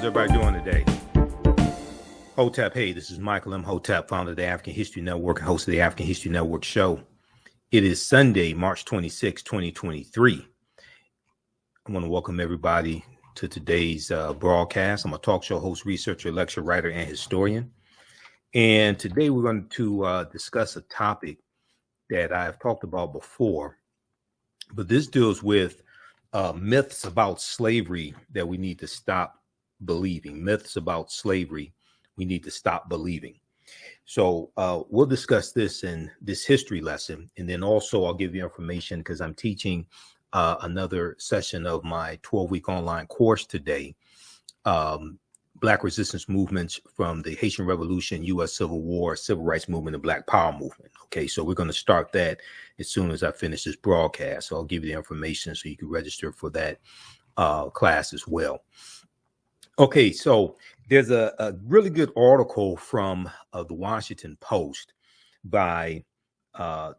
How's everybody doing today? Hotep, hey, this is Michael Imhotep, founder of the African History Network and host of the African History Network show. It is Sunday, March 26, 2023. I want to welcome everybody to today's broadcast. I'm a talk show host, researcher, lecturer, writer, and historian. And today we're going to discuss a topic that I've talked about before, but this deals with myths about slavery that we need to stop believing. Myths about slavery we need to stop believing. So we'll discuss this in this history lesson. And then also I'll give you information because I'm teaching another session of my 12-week online course today. Black resistance movements from the Haitian Revolution, U.S. Civil War, Civil Rights Movement, and Black Power Movement. Okay, so we're going to start that as soon as I finish this broadcast. So I'll give you the information so you can register for that class as well. Okay, so there's a really good article from the Washington Post by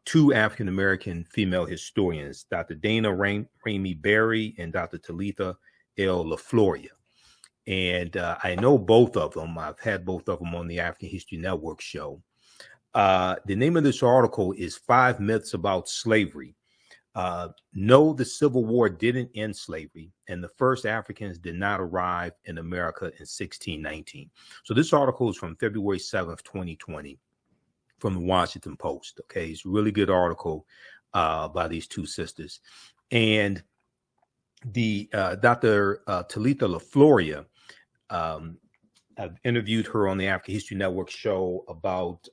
two African-American female historians, Dr. Dana Ramey Berry and Dr. Talitha L. LaFloria. And I know both of them. I've had both of them on the African History Network show. The name of this article is 5 Myths About Slavery. No, the Civil War didn't end slavery, and the first Africans did not arrive in America in 1619. So this article is from February 7th, 2020, from the Washington Post. Okay, it's a really good article by these two sisters. And the Dr. Talitha LaFloria, I've interviewed her on the African History Network show about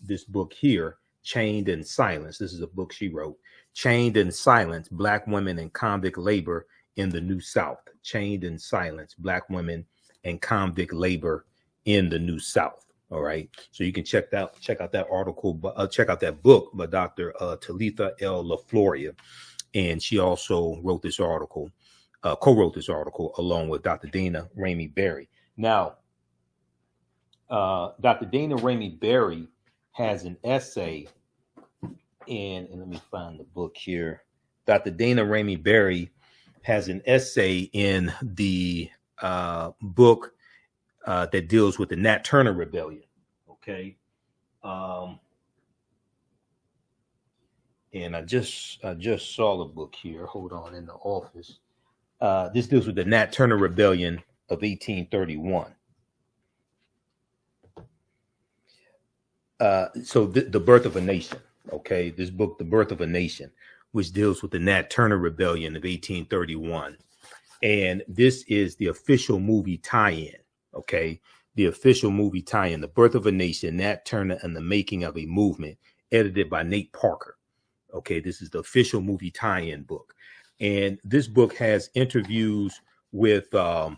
this book here, Chained in Silence. This is a book she wrote, Chained in Silence, Black Women and Convict Labor in the New South. Chained in Silence, Black Women and Convict Labor in the New South. All right. So you can check out that article, check out that book by Dr. Talitha L. LaFloria. And she also wrote this article, co-wrote this article along with Dr. Dana Ramey Berry. Now, Dr. Dana Ramey Berry has an essay and let me find the book here. Dr. Dana Ramey Berry has an essay in the book that deals with the Nat Turner Rebellion. Okay. And I just saw the book here. Hold on, in the office. This deals with the Nat Turner Rebellion of 1831. So the Birth of a Nation. Okay, this book, The Birth of a Nation, which deals with the Nat Turner Rebellion of 1831. And this is the official movie tie-in. Okay, the official movie tie-in, The Birth of a Nation, Nat Turner and the Making of a Movement, edited by Nate Parker. Okay, this is the official movie tie-in book. And this book has interviews with like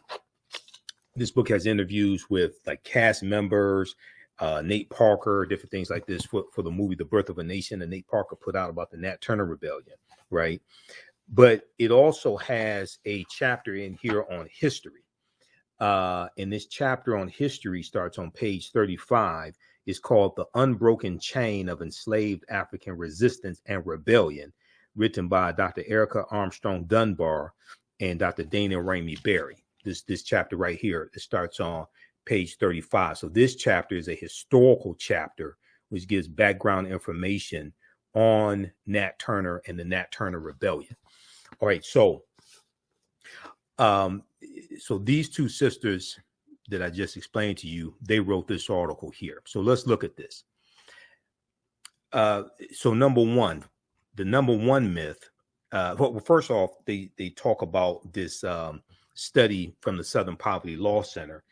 cast members, Nate Parker, different things like this for the movie The Birth of a Nation, and Nate Parker put out about the Nat Turner Rebellion, right? But it also has a chapter in here on history. And this chapter on history starts on page 35. It's called The Unbroken Chain of Enslaved African Resistance and Rebellion, written by Dr. Erica Armstrong Dunbar and Dr. Dana Ramey Berry. This chapter right here, it starts on page 35. So this chapter is a historical chapter, which gives background information on Nat Turner and the Nat Turner Rebellion. All right, so these two sisters that I just explained to you, they wrote this article here. So let's look at this. So number one myth. Well, first off, they talk about this study from the Southern Poverty Law Center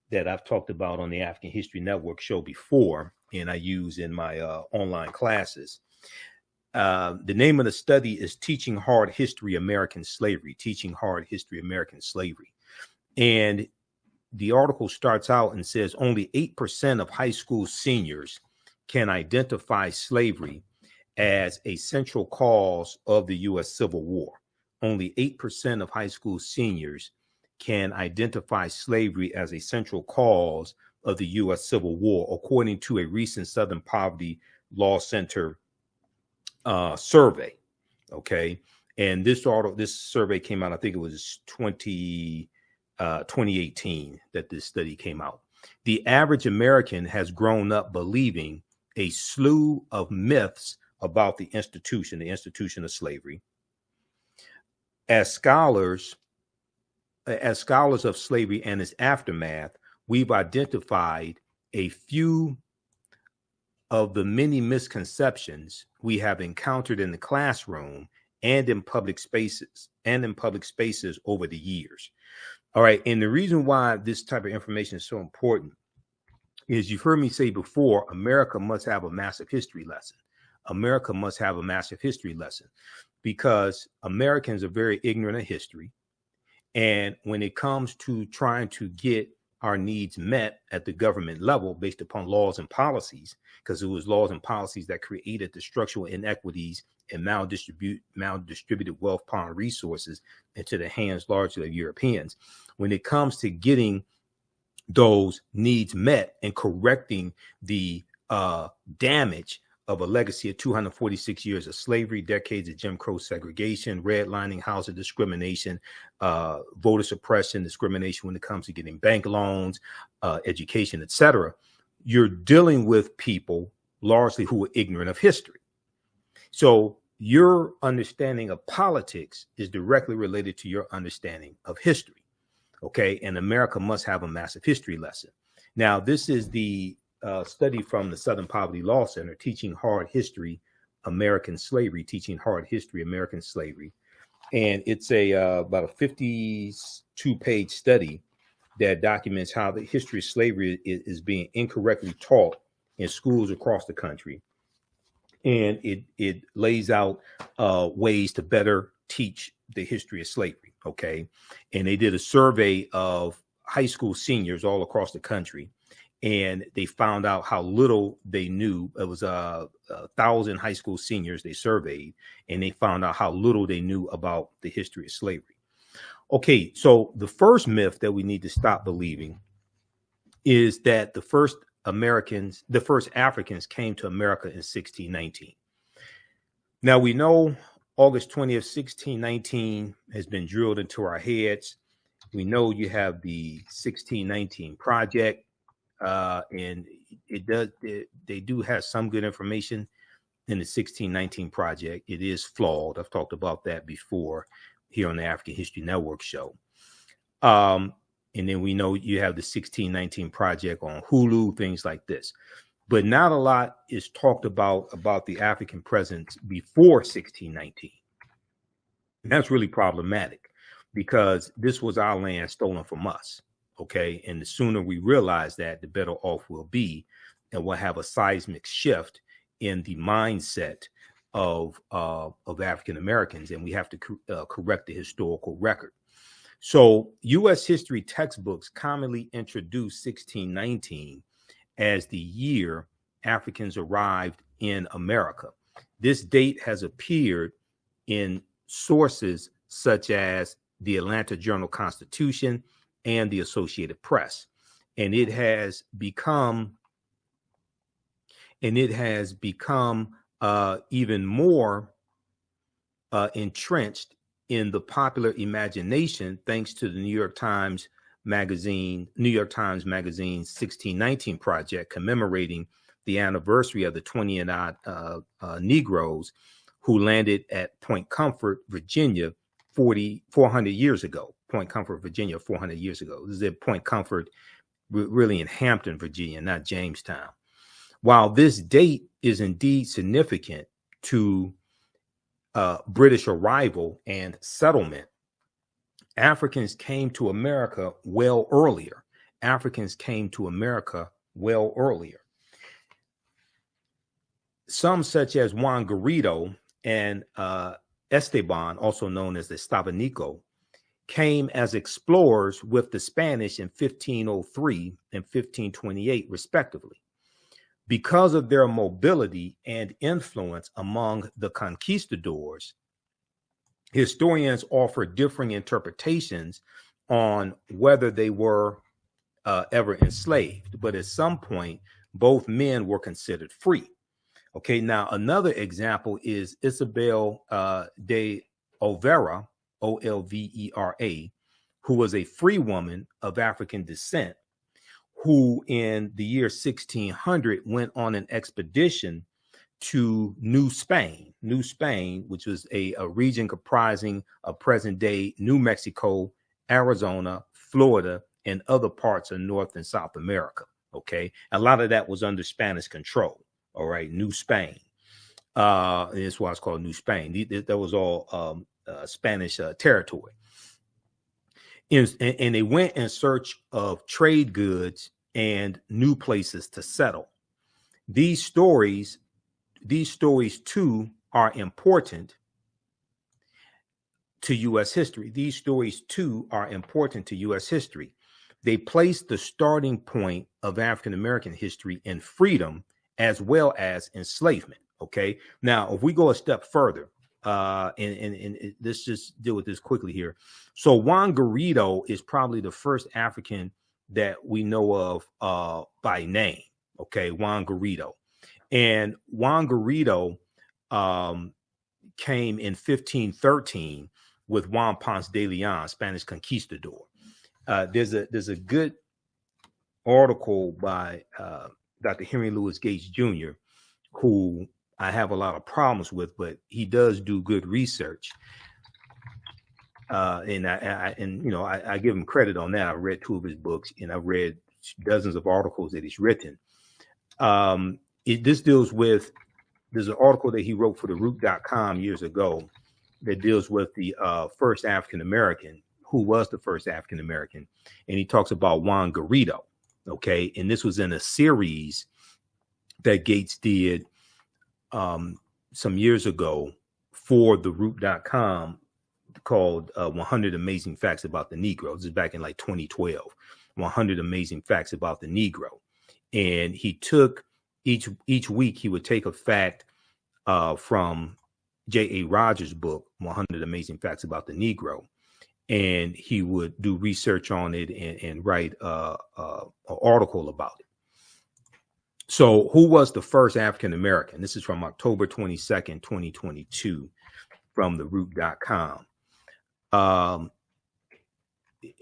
that I've talked about on the African History Network show before, and I use in my online classes. The name of the study is Teaching Hard History American Slavery, Teaching Hard History American Slavery. And the article starts out and says only 8% of high school seniors can identify slavery as a central cause of the U.S. Civil War. Only 8% of high school seniors can identify slavery as a central cause of the U.S. Civil War, according to a recent Southern Poverty Law Center survey. Okay. And this survey came out, I think it was 2018 that this study came out. The average American has grown up believing a slew of myths about the institution of slavery. As scholars of slavery and its aftermath, we've identified a few of the many misconceptions we have encountered in the classroom and in public spaces over the years. All right. And the reason why this type of information is so important is you've heard me say before, America must have a massive history lesson. America must have a massive history lesson because Americans are very ignorant of history. And when it comes to trying to get our needs met at the government level based upon laws and policies, because it was laws and policies that created the structural inequities and maldistributed wealth, power, and resources into the hands largely of Europeans. When it comes to getting those needs met and correcting the damage of a legacy of 246 years of slavery, decades of Jim Crow segregation, redlining, housing discrimination, voter suppression, discrimination when it comes to getting bank loans, education, etc. You're dealing with people largely who are ignorant of history. So your understanding of politics is directly related to your understanding of history. Okay, and America must have a massive history lesson. Now, this is the study from the Southern Poverty Law Center, Teaching Hard History, American Slavery, Teaching Hard History, American Slavery. And it's about a 52-page study that documents how the history of slavery is being incorrectly taught in schools across the country. And it lays out ways to better teach the history of slavery, okay? And they did a survey of high school seniors all across the country, and they found out how little they knew. It was 1,000 high school seniors they surveyed, and they found out how little they knew about the history of slavery. Okay, so the first myth that we need to stop believing is that the first Africans came to America in 1619. Now we know August 20th, 1619 has been drilled into our heads. We know you have the 1619 project, and they do have some good information in the 1619 project. It is flawed. I've talked about that before here on the African History Network show. And then we know you have the 1619 project on Hulu, things like this. But not a lot is talked about the African presence before 1619. And that's really problematic because this was our land stolen from us. Okay. And the sooner we realize that, the better off we'll be. And we'll have a seismic shift in the mindset of African Americans. And we have to correct the historical record. So U.S. history textbooks commonly introduce 1619 as the year Africans arrived in America. This date has appeared in sources such as the Atlanta Journal-Constitution and the Associated Press. And it has become even more entrenched in the popular imagination, thanks to the New York Times Magazine's 1619 project, commemorating the anniversary of the 20 and odd Negroes who landed at Point Comfort, Virginia, 400 years ago. Point Comfort, Virginia, 400 years ago. This is at Point Comfort, really in Hampton, Virginia, not Jamestown. While this date is indeed significant to British arrival and settlement, Africans came to America well earlier. Some, such as Juan Garrido and Esteban, also known as the Stavanico, came as explorers with the Spanish in 1503 and 1528, respectively. Because of their mobility and influence among the conquistadors, historians offer differing interpretations on whether they were ever enslaved. But at some point, both men were considered free. Okay, now another example is Isabel de Olvera, Olvera, who was a free woman of African descent, who in the year 1600 went on an expedition to New Spain, which was a region comprising of present-day New Mexico, Arizona, Florida, and other parts of North and South America. Okay, a lot of that was under Spanish control. All right, New Spain. And that's why it's called New Spain. That was all Spanish territory. And they went in search of trade goods and new places to settle. These stories too are important to U.S. history. These stories too are important to U.S. history. They place the starting point of African American history in freedom as well as enslavement. Okay. Now, if we go a step further, and let's just deal with this quickly here. So Juan Garrido is probably the first African that we know of by name. Okay, Juan Garrido. And Juan Garrido came in 1513 with Juan Ponce de Leon, Spanish conquistador. There's a good article by Dr. Henry Louis Gates Jr., who I have a lot of problems with, but he does do good research. And I give him credit on that. I read 2 of his books, and I've read dozens of articles that he's written. This deals with, there's an article that he wrote for the root.com years ago that deals with the first African American, who was the first African American, and he talks about Juan Garrido. Okay, and this was in a series that Gates did some years ago for the root.com called 100 Amazing Facts About the Negro. This is back in like 2012, 100 Amazing Facts About the Negro. And he took each week, he would take a fact from J.A. Rogers' book, 100 Amazing Facts About the Negro. And he would do research on it and write an article about it. So who was the first African American? This is from October 22nd, 2022, from the root.com.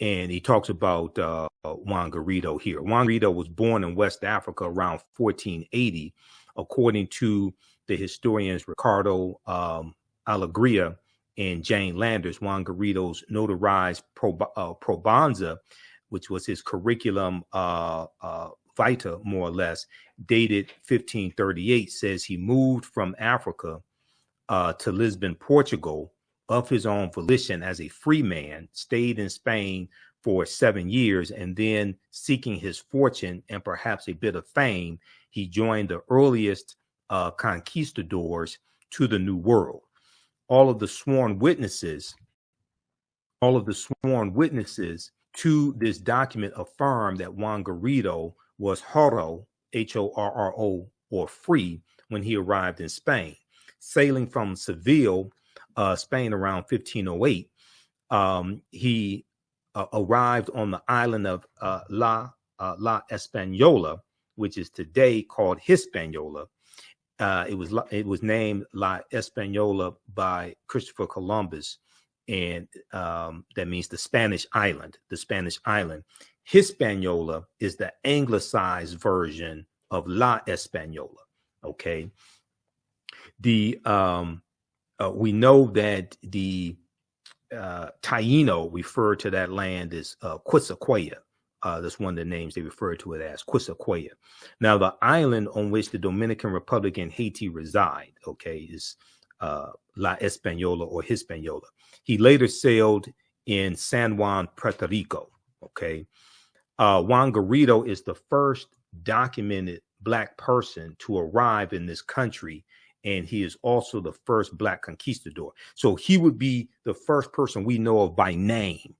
And he talks about Juan Garrido here. Juan Garrido was born in West Africa around 1480, according to the historians Ricardo Alegria and Jane Landers. Juan Garrido's notarized probanza, which was his curriculum vitae, more or less, dated 1538, says he moved from Africa to Lisbon, Portugal, of his own volition as a free man, stayed in Spain for 7 years, and then, seeking his fortune and perhaps a bit of fame, he joined the earliest conquistadors to the New World. All of the sworn witnesses to this document affirm that Juan Garrido was Horo, Horro, or free, when he arrived in Spain. Sailing from Seville, Spain, around 1508, he arrived on the island of La Española, which is today called Hispaniola. It was named La Española by Christopher Columbus, and that means the Spanish island. Hispaniola is the anglicized version of La Española. Okay. We know that the Taino referred to that land as Quisqueya. That's one of the names they refer to it as, Quisqueya. Now, the island on which the Dominican Republic and Haiti reside, okay, is La Española or Hispaniola. He later sailed in San Juan, Puerto Rico. Okay. Juan Garrido is the first documented Black person to arrive in this country, and he is also the first Black conquistador. So he would be the first person we know of by name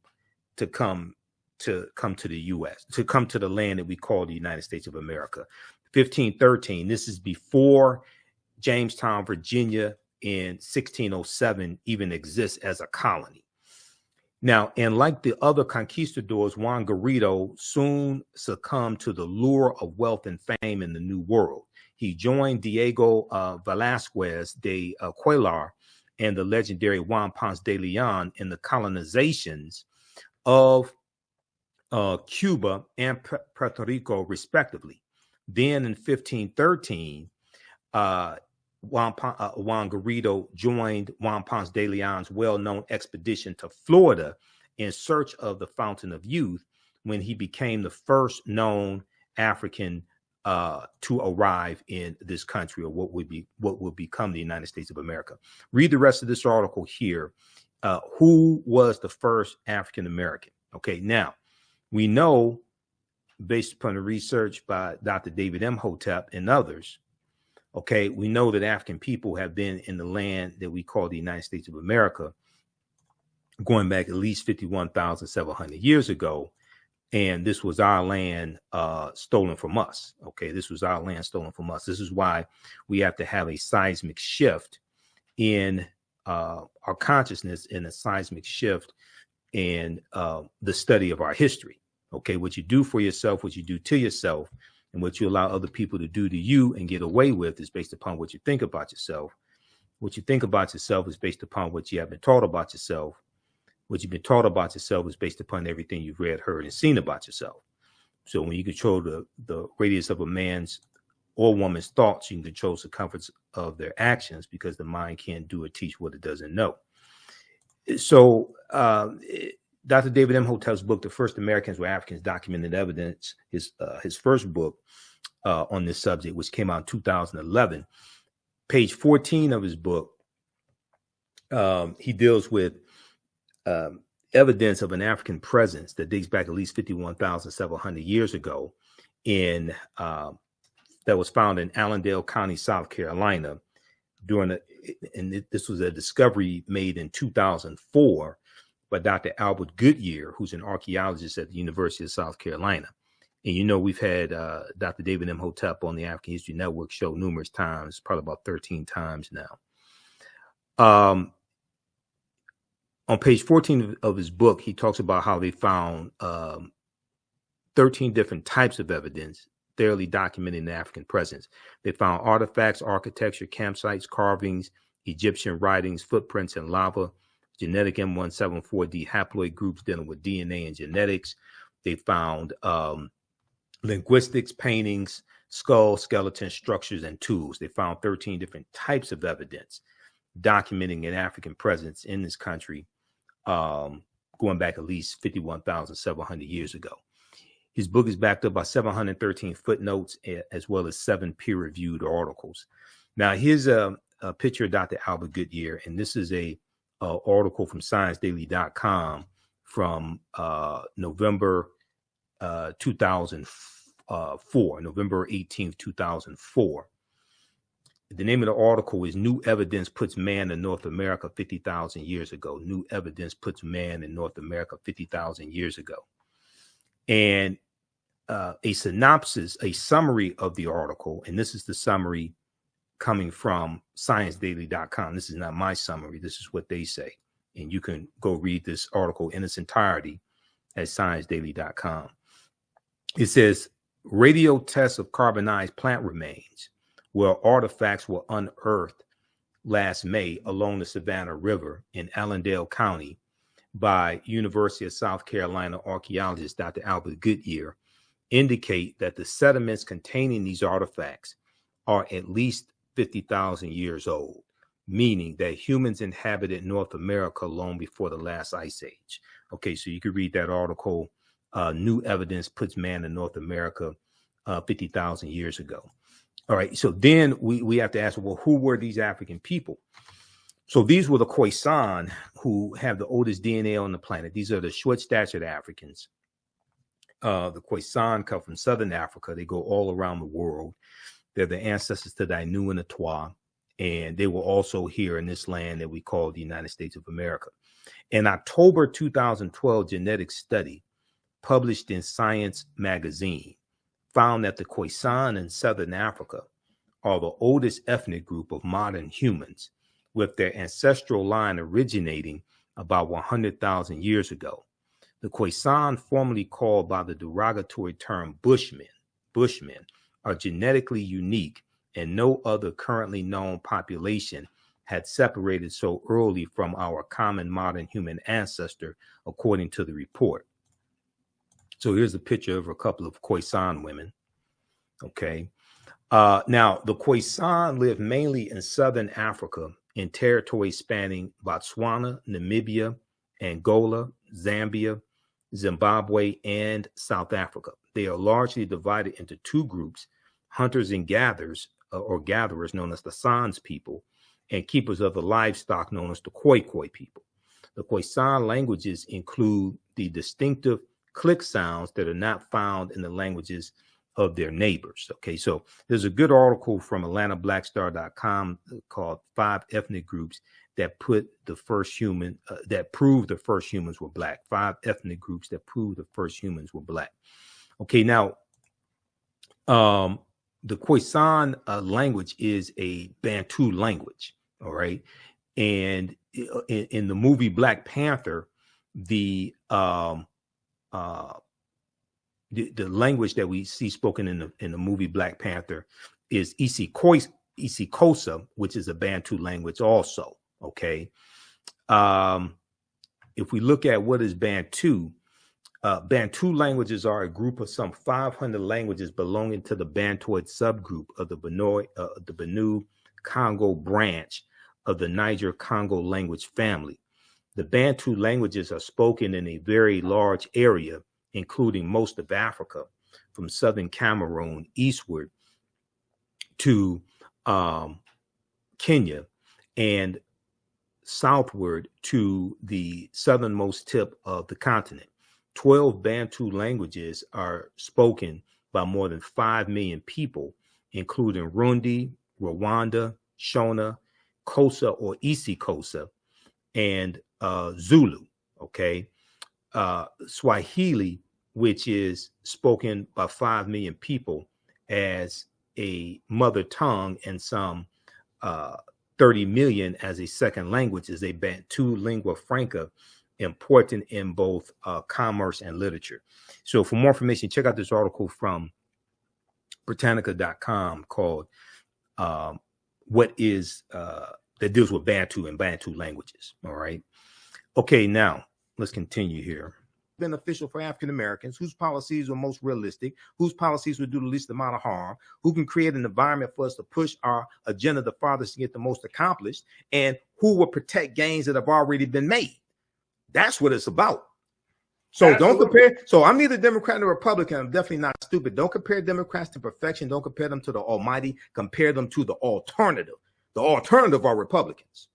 to come to the U.S., to come to the land that we call the United States of America. 1513, this is before Jamestown, Virginia in 1607 even exists as a colony. Now, and like the other conquistadors, Juan Garrido soon succumbed to the lure of wealth and fame in the New World. He joined Diego Velázquez de Cuellar and the legendary Juan Ponce de Leon in the colonizations of Cuba and Puerto Rico, respectively. Then in 1513, Juan Garrido joined Juan Ponce de Leon's well-known expedition to Florida in search of the Fountain of Youth, when he became the first known African to arrive in this country, or what would become the United States of America. Read the rest of this article here. Who was the first African American? Okay, now we know, based upon the research by Dr. David Imhotep and others, okay, we know that African people have been in the land that we call the United States of America going back at least 51,700 years ago. And this was our land stolen from us. Okay, this was our land stolen from us. This is why we have to have a seismic shift in our consciousness, and a seismic shift in the study of our history. Okay, what you do for yourself, what you do to yourself, and what you allow other people to do to you and get away with is based upon what you think about yourself. What you think about yourself is based upon what you have been taught about yourself. What you've been taught about yourself is based upon everything you've read, heard, and seen about yourself. So when you control the radius of a man's or woman's thoughts, you can control the circumference of their actions, because the mind can't do or teach what it doesn't know. So Dr. David Imhotep's book, The First Americans Were Africans, Documented Evidence, his first book on this subject, which came out in 2011, page 14 of his book, he deals with evidence of an African presence that dates back at least 51,700 years ago that was found in Allendale County, South Carolina, this was a discovery made in 2004 by Dr. Albert Goodyear, who's an archaeologist at the University of South Carolina. And, you know, we've had Dr. David Imhotep on the African History Network show numerous times, probably about 13 times now. On page 14 of his book, he talks about how they found 13 different types of evidence thoroughly documenting the African presence. They found artifacts, architecture, campsites, carvings, Egyptian writings, footprints in lava, genetic M174D haploid groups dealing with DNA and genetics. They found linguistics, paintings, skull, skeleton, structures, and tools. They found 13 different types of evidence documenting an African presence in this country, going back at least 51,700 years ago. His book is backed up by 713 footnotes, as well as 7 peer-reviewed articles. Now, here's a picture of Dr. Albert Goodyear, and this is a article from ScienceDaily.com from November 2004, November 18th, 2004. The name of the article is New Evidence Puts Man in North America 50,000 Years Ago. New Evidence Puts Man in North America 50,000 years ago. And a synopsis, a summary of the article, and this is the summary coming from ScienceDaily.com. This is not my summary. This is what they say. And you can go read this article in its entirety at ScienceDaily.com. It says, radio tests of carbonized plant remains, where artifacts were unearthed last May along the Savannah River in Allendale County by University of South Carolina archaeologist Dr. Albert Goodyear, indicate that the sediments containing these artifacts are at least 50,000 years old, meaning that humans inhabited North America long before the last ice age. Okay, so you can read that article, New Evidence Puts Man in North America 50,000 years ago. All right, so then we have to ask, well, who were these African people? So these were the Khoisan, who have the oldest DNA on the planet. These are the short-statured Africans. The Khoisan come from Southern Africa. They go all around the world. They're the ancestors to the Ainu and the Twa, and they were also here in this land that we call the United States of America. In October 2012, genetic study published in Science magazine found that the Khoisan in Southern Africa are the oldest ethnic group of modern humans, with their ancestral line originating about 100,000 years ago. The Khoisan, formerly called by the derogatory term Bushmen, are genetically unique, and no other currently known population had separated so early from our common modern human ancestor, according to the report. So here's a picture of a couple of Khoisan women. Okay. Now, the Khoisan live mainly in southern Africa in territories spanning Botswana, Namibia, Angola, Zambia, Zimbabwe, and South Africa. They are largely divided into two groups, hunters and gatherers, or gatherers known as the Sans people, and keepers of the livestock known as the Khoi Khoi people. The Khoisan languages include the distinctive click sounds that are not found in the languages of their neighbors. Okay, so there's a good article from AtlantaBlackStar.com called 5 Ethnic Groups that put the first human, that proved the first humans were black. 5 ethnic groups that proved the first humans were black. Okay, now, the Khoisan language is a Bantu language, all right? And in the movie Black Panther, the language that we see spoken in the movie Black Panther is isiXhosa, which is a Bantu language also, okay? If we look at what is Bantu, Bantu languages are a group of some 500 languages belonging to the Bantoid subgroup of the Benue Congo branch of the Niger-Congo language family. The Bantu languages are spoken in a very large area, including most of Africa, from southern Cameroon eastward to Kenya and southward to the southernmost tip of the continent. 12 Bantu languages are spoken by more than 5 million people, including Rundi, Rwanda, Shona, Xhosa or isiXhosa, and Zulu, okay? Swahili, which is spoken by 5 million people as a mother tongue and some 30 million as a second language, is a Bantu lingua franca, important in both commerce and literature. So for more information, check out this article from Britannica.com called what is that deals with Bantu and Bantu languages. All right. Okay, now let's continue here. Beneficial for African Americans, whose policies are most realistic, whose policies would do the least amount of harm, who can create an environment for us to push our agenda the farthest to get the most accomplished, and who will protect gains that have already been made. That's what it's about. So Absolutely. Don't compare. So I'm neither Democrat nor Republican. I'm definitely not stupid. Don't compare Democrats to perfection. Don't compare them to the almighty. Compare them to the alternative. The alternative are Republicans.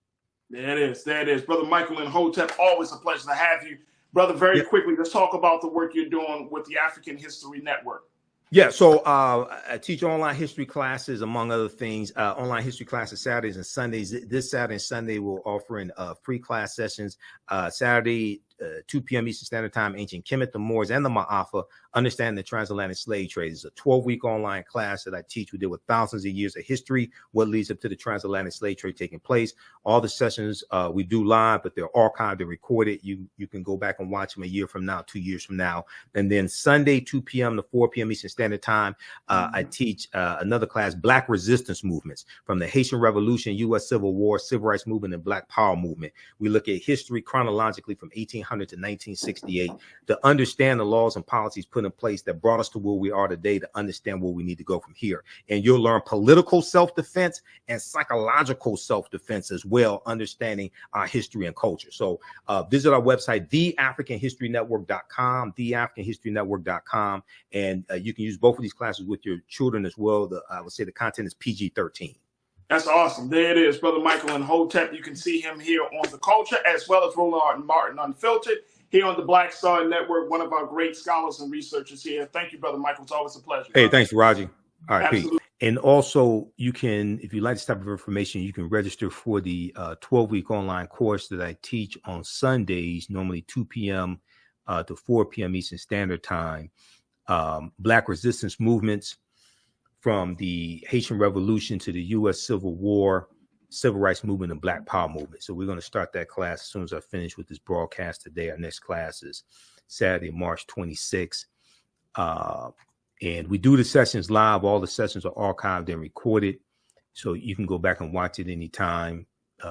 There it is. There it is. Brother Michael Imhotep, always a pleasure to have you. Brother, very quickly, let's talk about the work you're doing with the African History Network. Yeah, so I teach online history classes, among other things, online history classes Saturdays and Sundays. This Saturday and Sunday, we're offering free class sessions. Saturday, 2 p.m. Eastern Standard Time, Ancient Kemet, the Moors, and the Ma'afa, Understanding the Transatlantic Slave Trade. It's a 12-week online class that I teach. We deal with thousands of years of history, what leads up to the transatlantic slave trade taking place. All the sessions we do live, but they're archived and recorded. You can go back and watch them a year from now, 2 years from now. And then Sunday, 2 p.m. to 4 p.m. Eastern Standard Time, I teach another class, Black Resistance Movements, from the Haitian Revolution, U.S. Civil War, Civil Rights Movement, and Black Power Movement. We look at history chronologically from 1800 to 1968 to understand the laws and policies put in place that brought us to where we are today, to understand where we need to go from here. And you'll learn political self-defense and psychological self-defense as well, understanding our history and culture. So visit our website, theafricanhistorynetwork.com, theafricanhistorynetwork.com, and you can use both of these classes with your children as well. I would say the content is PG-13. That's awesome. There it is, Brother Michael Imhotep. You can see him here on The Culture, as well as Roland Martin Unfiltered, here on the Black Star Network, one of our great scholars and researchers here. Thank you, Brother Michael. It's always a pleasure. Hey, thanks, Raji. All right, Pete. And also, you can, if you like this type of information, you can register for the 12-week online course that I teach on Sundays, normally 2 p.m. To 4 p.m. Eastern Standard Time. Black resistance movements, from the Haitian Revolution to the U.S. Civil War, Civil Rights Movement, and Black Power Movement. So we're going to start that class as soon as I finish with this broadcast today. Our next class is Saturday, March 26th. And we do the sessions live. All the sessions are archived and recorded, so you can go back and watch it anytime.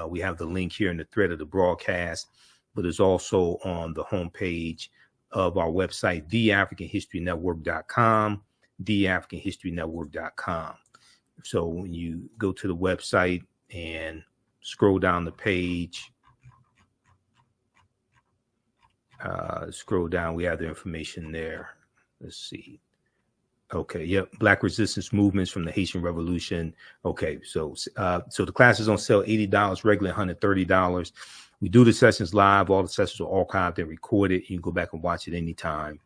We have the link here in the thread of the broadcast, but it's also on the homepage of our website, theafricanhistorynetwork.com, theafricanhistorynetwork.com. So when you go to the website and scroll down the page, scroll down, we have the information there. Let's see. Okay, yep. Black resistance movements from the Haitian Revolution. Okay, so the class is on sale, $80, regular $130. We do the sessions live. All the sessions are archived and recorded. You can go back and watch it anytime.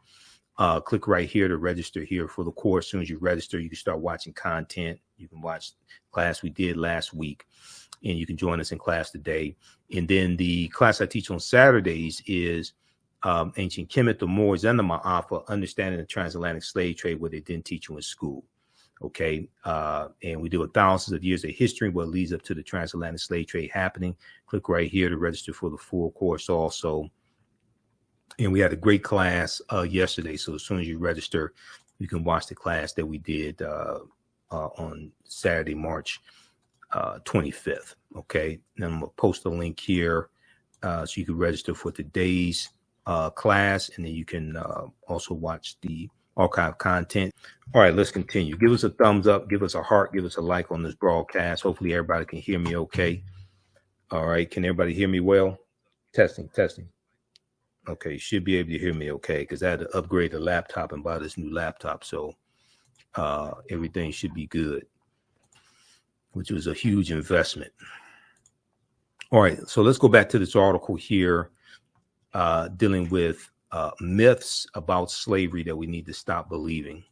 Click right here to register here for the course. As soon as you register, you can start watching content. You can watch class we did last week, and you can join us in class today. And then the class I teach on Saturdays is Ancient Kemet, the Moors, and the Ma'afa, Understanding the Transatlantic Slave Trade, what they didn't teach you in school. Okay. And we do thousands of years of history, what leads up to the transatlantic slave trade happening. Click right here to register for the full course also. And we had a great class yesterday. So as soon as you register, you can watch the class that we did on Saturday, March 25th. Okay. And I'm going to post a link here so you can register for today's class. And then you can also watch the archive content. All right, let's continue. Give us a thumbs up, give us a heart, give us a like on this broadcast. Hopefully everybody can hear me okay. All right, can everybody hear me well? Testing. Okay, you should be able to hear me okay, because I had to upgrade the laptop and buy this new laptop, so everything should be good, which was a huge investment. All right, so let's go back to this article here dealing with myths about slavery that we need to stop believing.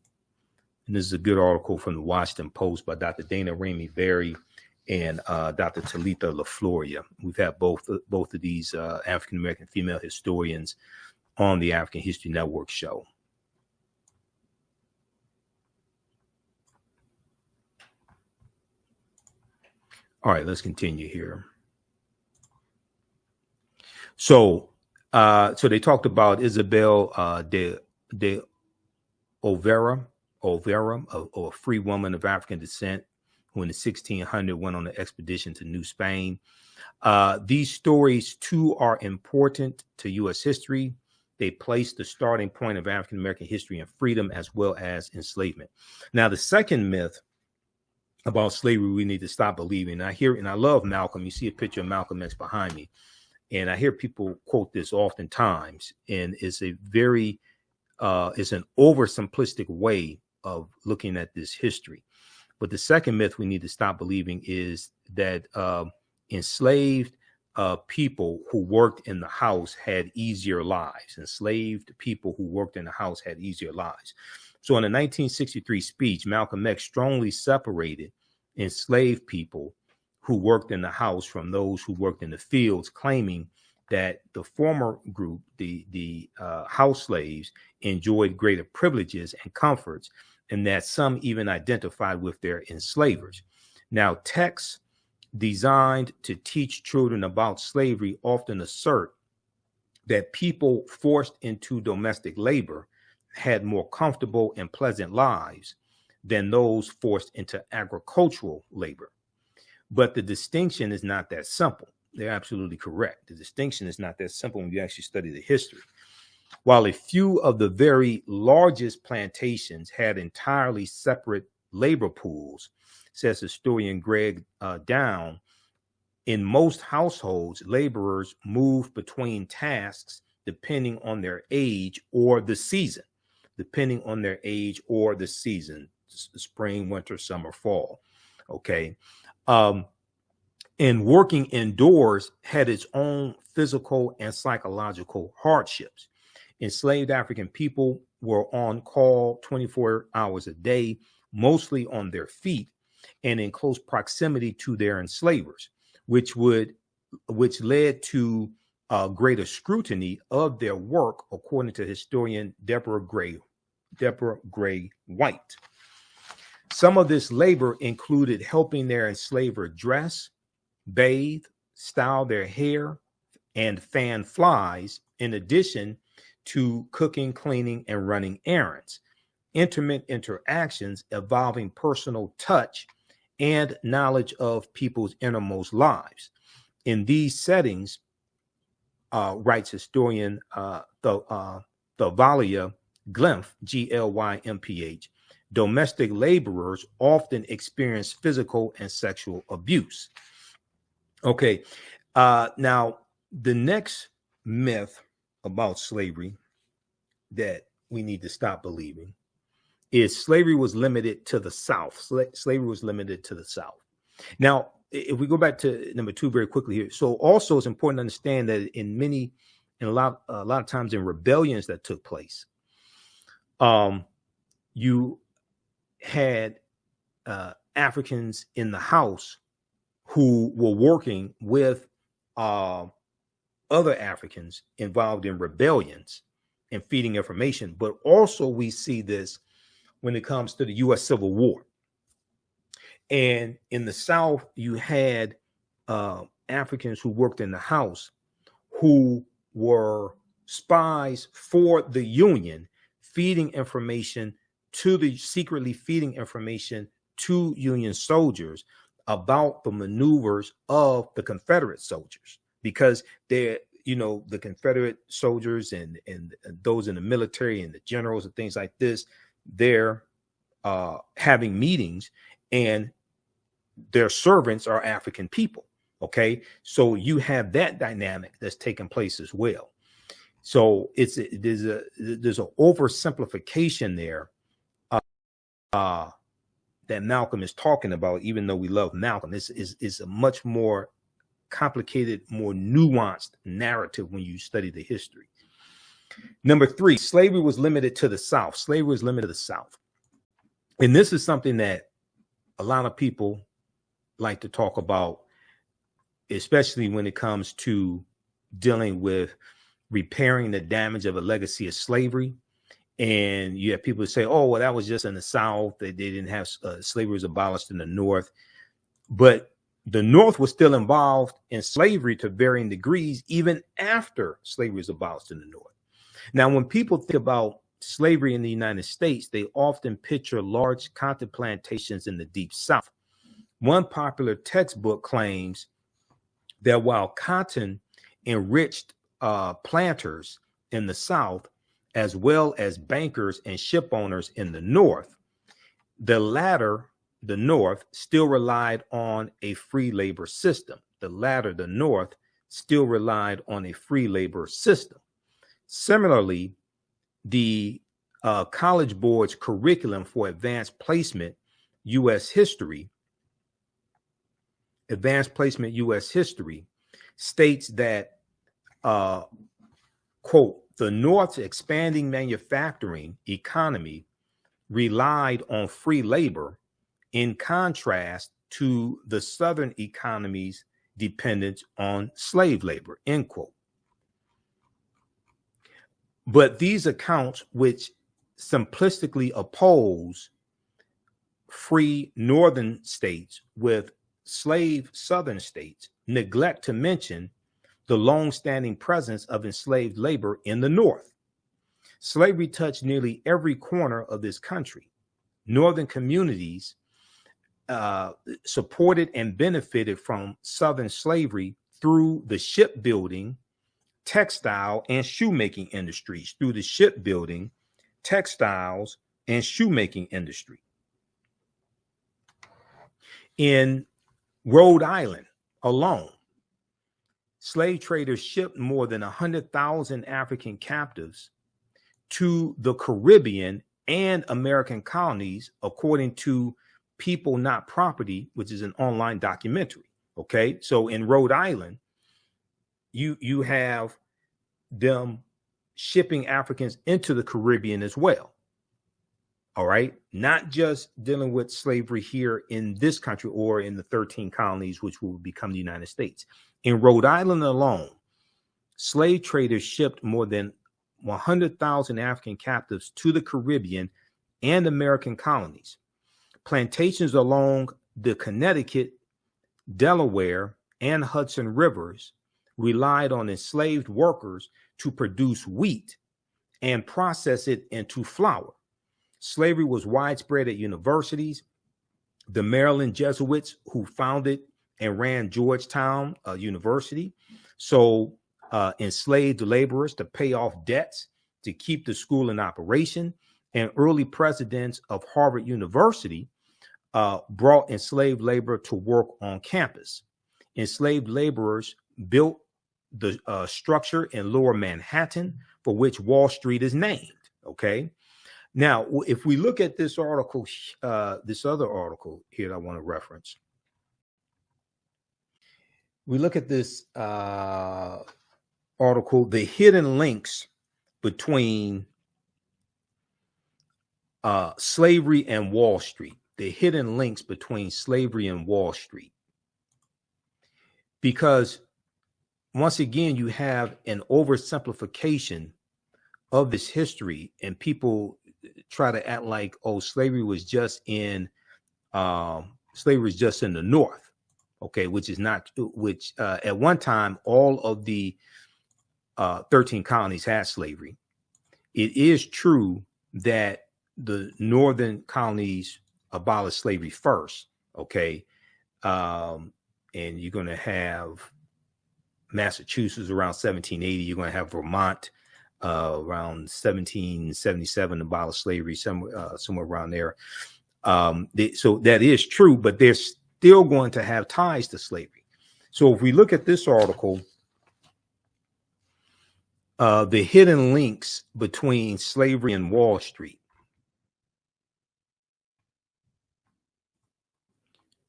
And this is a good article from the Washington Post by Dr. Dana Ramey Berry and Dr. Talitha LaFloria. We've had both of these African-American female historians on the African History Network show. All right, let's continue here. So they talked about Isabel de Overa, a free woman of African descent, who in the 1600s went on an expedition to New Spain. These stories, too, are important to U.S. history. They place the starting point of African-American history and freedom as well as enslavement. Now, the second myth about slavery we need to stop believing. I love Malcolm. You see a picture of Malcolm X behind me. And I hear people quote this oftentimes, and it's a very, it's an oversimplistic way of looking at this history. But the second myth we need to stop believing is that enslaved people who worked in the house had easier lives. Enslaved people who worked in the house had easier lives. So in a 1963 speech, Malcolm X strongly separated enslaved people who worked in the house from those who worked in the fields, claiming that the former group, the house slaves, enjoyed greater privileges and comforts, and that some even identified with their enslavers. Now, texts designed to teach children about slavery often assert that people forced into domestic labor had more comfortable and pleasant lives than those forced into agricultural labor. But the distinction is not that simple. They're absolutely correct. The distinction is not that simple when you actually study the history. While a few of the very largest plantations had entirely separate labor pools, says historian Greg Down, in most households, laborers moved between tasks depending on their age or the season. Spring, winter, summer, fall. Okay. And working indoors had its own physical and psychological hardships. Enslaved African people were on call 24 hours a day, mostly on their feet and in close proximity to their enslavers, which led to greater scrutiny of their work, according to historian Deborah Gray White. Some of this labor included helping their enslaver dress, bathe, style their hair, and fan flies, in addition to cooking, cleaning, and running errands. Intimate interactions involving personal touch and knowledge of people's innermost lives. In these settings, writes historian Thavalia Glymph, Glymph, domestic laborers often experience physical and sexual abuse. Okay, now the next myth about slavery that we need to stop believing is slavery was limited to the South. Slavery was limited to the South. Now, if we go back to number 2 very quickly here, so also it's important to understand that in a lot of times in rebellions that took place, you had Africans in the house who were working with other Africans involved in rebellions and feeding information. But also we see this when it comes to the U.S. Civil War. And in the South, you had Africans who worked in the house who were spies for the Union, secretly feeding information to Union soldiers about the maneuvers of the Confederate soldiers, because the Confederate soldiers and those in the military and the generals and things like this, they're having meetings, and their servants are African people. Okay, so you have that dynamic that's taking place as well. So there's an oversimplification there that Malcolm is talking about. Even though we love Malcolm, this is a much more complicated, more nuanced narrative when you study the history. Number 3, slavery was limited to the South. Slavery was limited to the South. And this is something that a lot of people like to talk about, especially when it comes to dealing with repairing the damage of a legacy of slavery. And you have people say, oh, well, that was just in the South. They didn't have slavery was abolished in the North. But the North was still involved in slavery to varying degrees, even after slavery was abolished in the North. Now, when people think about slavery in the United States, they often picture large cotton plantations in the Deep South. One popular textbook claims that while cotton enriched planters in the South, as well as bankers and ship owners in the North, the latter, the North, still relied on a free labor system. The latter, the North, still relied on a free labor system. Similarly, the College Board's curriculum for advanced placement U.S. history states that, quote, the North's expanding manufacturing economy relied on free labor in contrast to the Southern economy's dependence on slave labor, end quote. But these accounts, which simplistically oppose free Northern states with slave Southern states, neglect to mention the long-standing presence of enslaved labor in the North. Slavery touched nearly every corner of this country. Northern communities supported and benefited from Southern slavery through the shipbuilding, textile, and shoemaking industries, textiles, and shoemaking industry. In Rhode Island alone, slave traders shipped more than 100,000 African captives to the Caribbean and American colonies, according to People Not Property, which is an online documentary. Okay, so in Rhode Island, you have them shipping Africans into the Caribbean as well. All right, not just dealing with slavery here in this country or in the 13 colonies, which will become the United States. In Rhode Island alone, slave traders shipped more than 100,000 African captives to the Caribbean and American colonies. Plantations along the Connecticut, Delaware, and Hudson rivers relied on enslaved workers to produce wheat and process it into flour. Slavery was widespread at universities. The Maryland Jesuits, who founded and ran Georgetown University. So enslaved laborers to pay off debts to keep the school in operation. And early presidents of Harvard University brought enslaved labor to work on campus. Enslaved laborers built the structure in Lower Manhattan, for which Wall Street is named. Okay. Now, if we look at this article, this other article here that I want to reference, we look at this article, the hidden links between slavery and Wall Street, the hidden links between slavery and Wall Street. Because once again, you have an oversimplification of this history, and people try to act like, oh, slavery was just in the North. Okay, which is not, which at one time, all of the 13 colonies had slavery. It is true that the northern colonies abolished slavery first. Okay. And you're going to have Massachusetts around 1780. You're going to have Vermont around 1777 abolished slavery, somewhere around there. So that is true, but they're still going to have ties to slavery. So if we look at this article, the hidden links between slavery and Wall Street.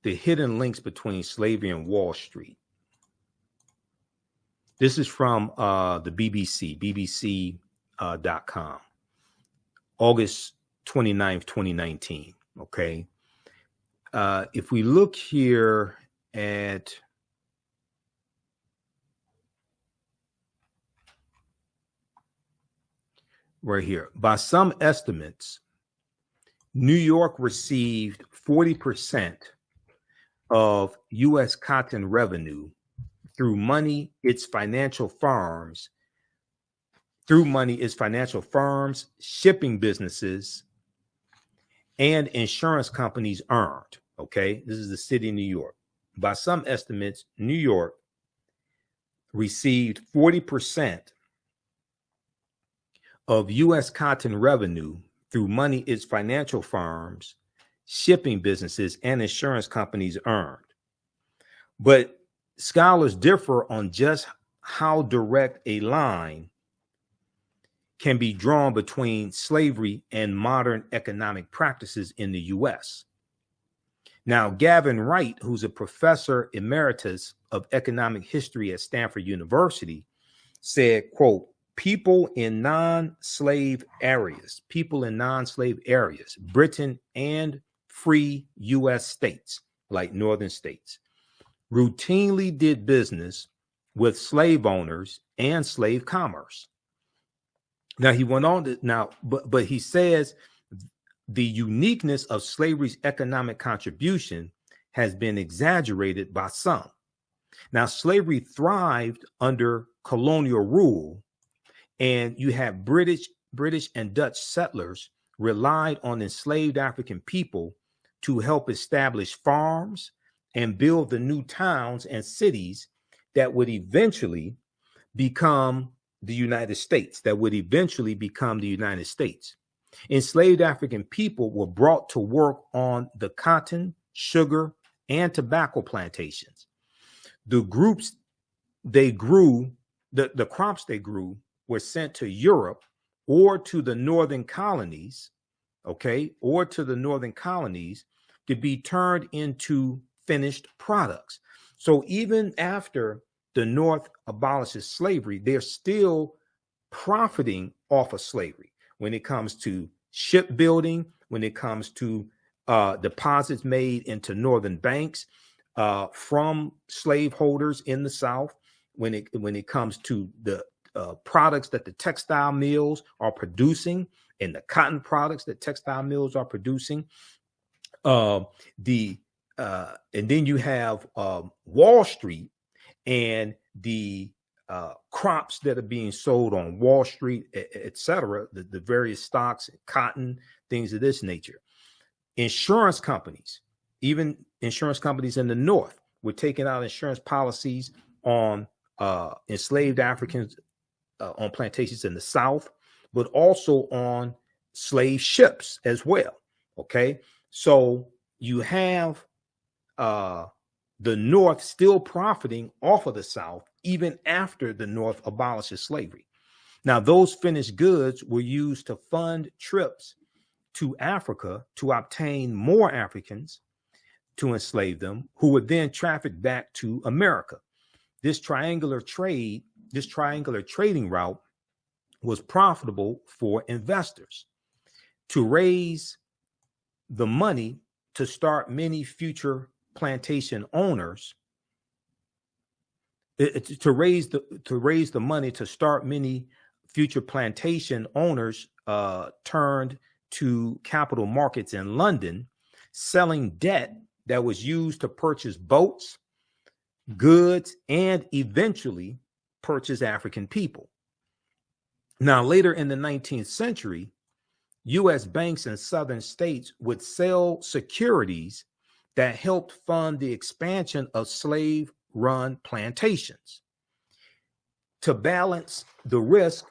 The hidden links between slavery and Wall Street. This is from the BBC, bbc.com, August 29th, 2019. Okay. If we look here at right here, by some estimates, New York received 40% of U.S. cotton revenue through money its financial firms, shipping businesses, and insurance companies earned. Okay, this is the city of New York. By some estimates, New York received 40% of U.S. cotton revenue through money its financial firms, shipping businesses, and insurance companies earned. But scholars differ on just how direct a line can be drawn between slavery and modern economic practices in the U.S. Now, Gavin Wright, who's a professor emeritus of economic history at Stanford University, said, quote, people in non-slave areas, Britain and free U.S. states, like northern states, routinely did business with slave owners and slave commerce. Now, he went on to, but he says the uniqueness of slavery's economic contribution has been exaggerated by some. Now, slavery thrived under colonial rule, and you have British and Dutch settlers relied on enslaved African people to help establish farms and build the new towns and cities that would eventually become the United States, Enslaved African people were brought to work on the cotton, sugar, and tobacco plantations. The crops they grew were sent to Europe or to the northern colonies, to be turned into finished products. So even after the North abolishes slavery, they're still profiting off of slavery when it comes to shipbuilding, when it comes to deposits made into northern banks from slaveholders in the South, when it comes to the products that the textile mills are producing and the cotton products that textile mills are producing. And then you have Wall Street and the crops that are being sold on Wall Street, et cetera, the various stocks, cotton, things of this nature. Insurance companies, even insurance companies in the North, were taking out insurance policies on enslaved Africans on plantations in the South, but also on slave ships as well. Okay, so you have the North still profiting off of the South even after the North abolishes slavery. Now, those finished goods were used to fund trips to Africa to obtain more Africans to enslave them, who would then traffic back to America. This triangular trading route was profitable for investors. To raise the money to start many future plantation owners, to raise the money to start many future plantation owners turned to capital markets in London, selling debt that was used to purchase boats, goods, and eventually purchase African people. Now, later in the 19th century, U.S. banks in southern states would sell securities that helped fund the expansion of slave-run plantations. To balance the risk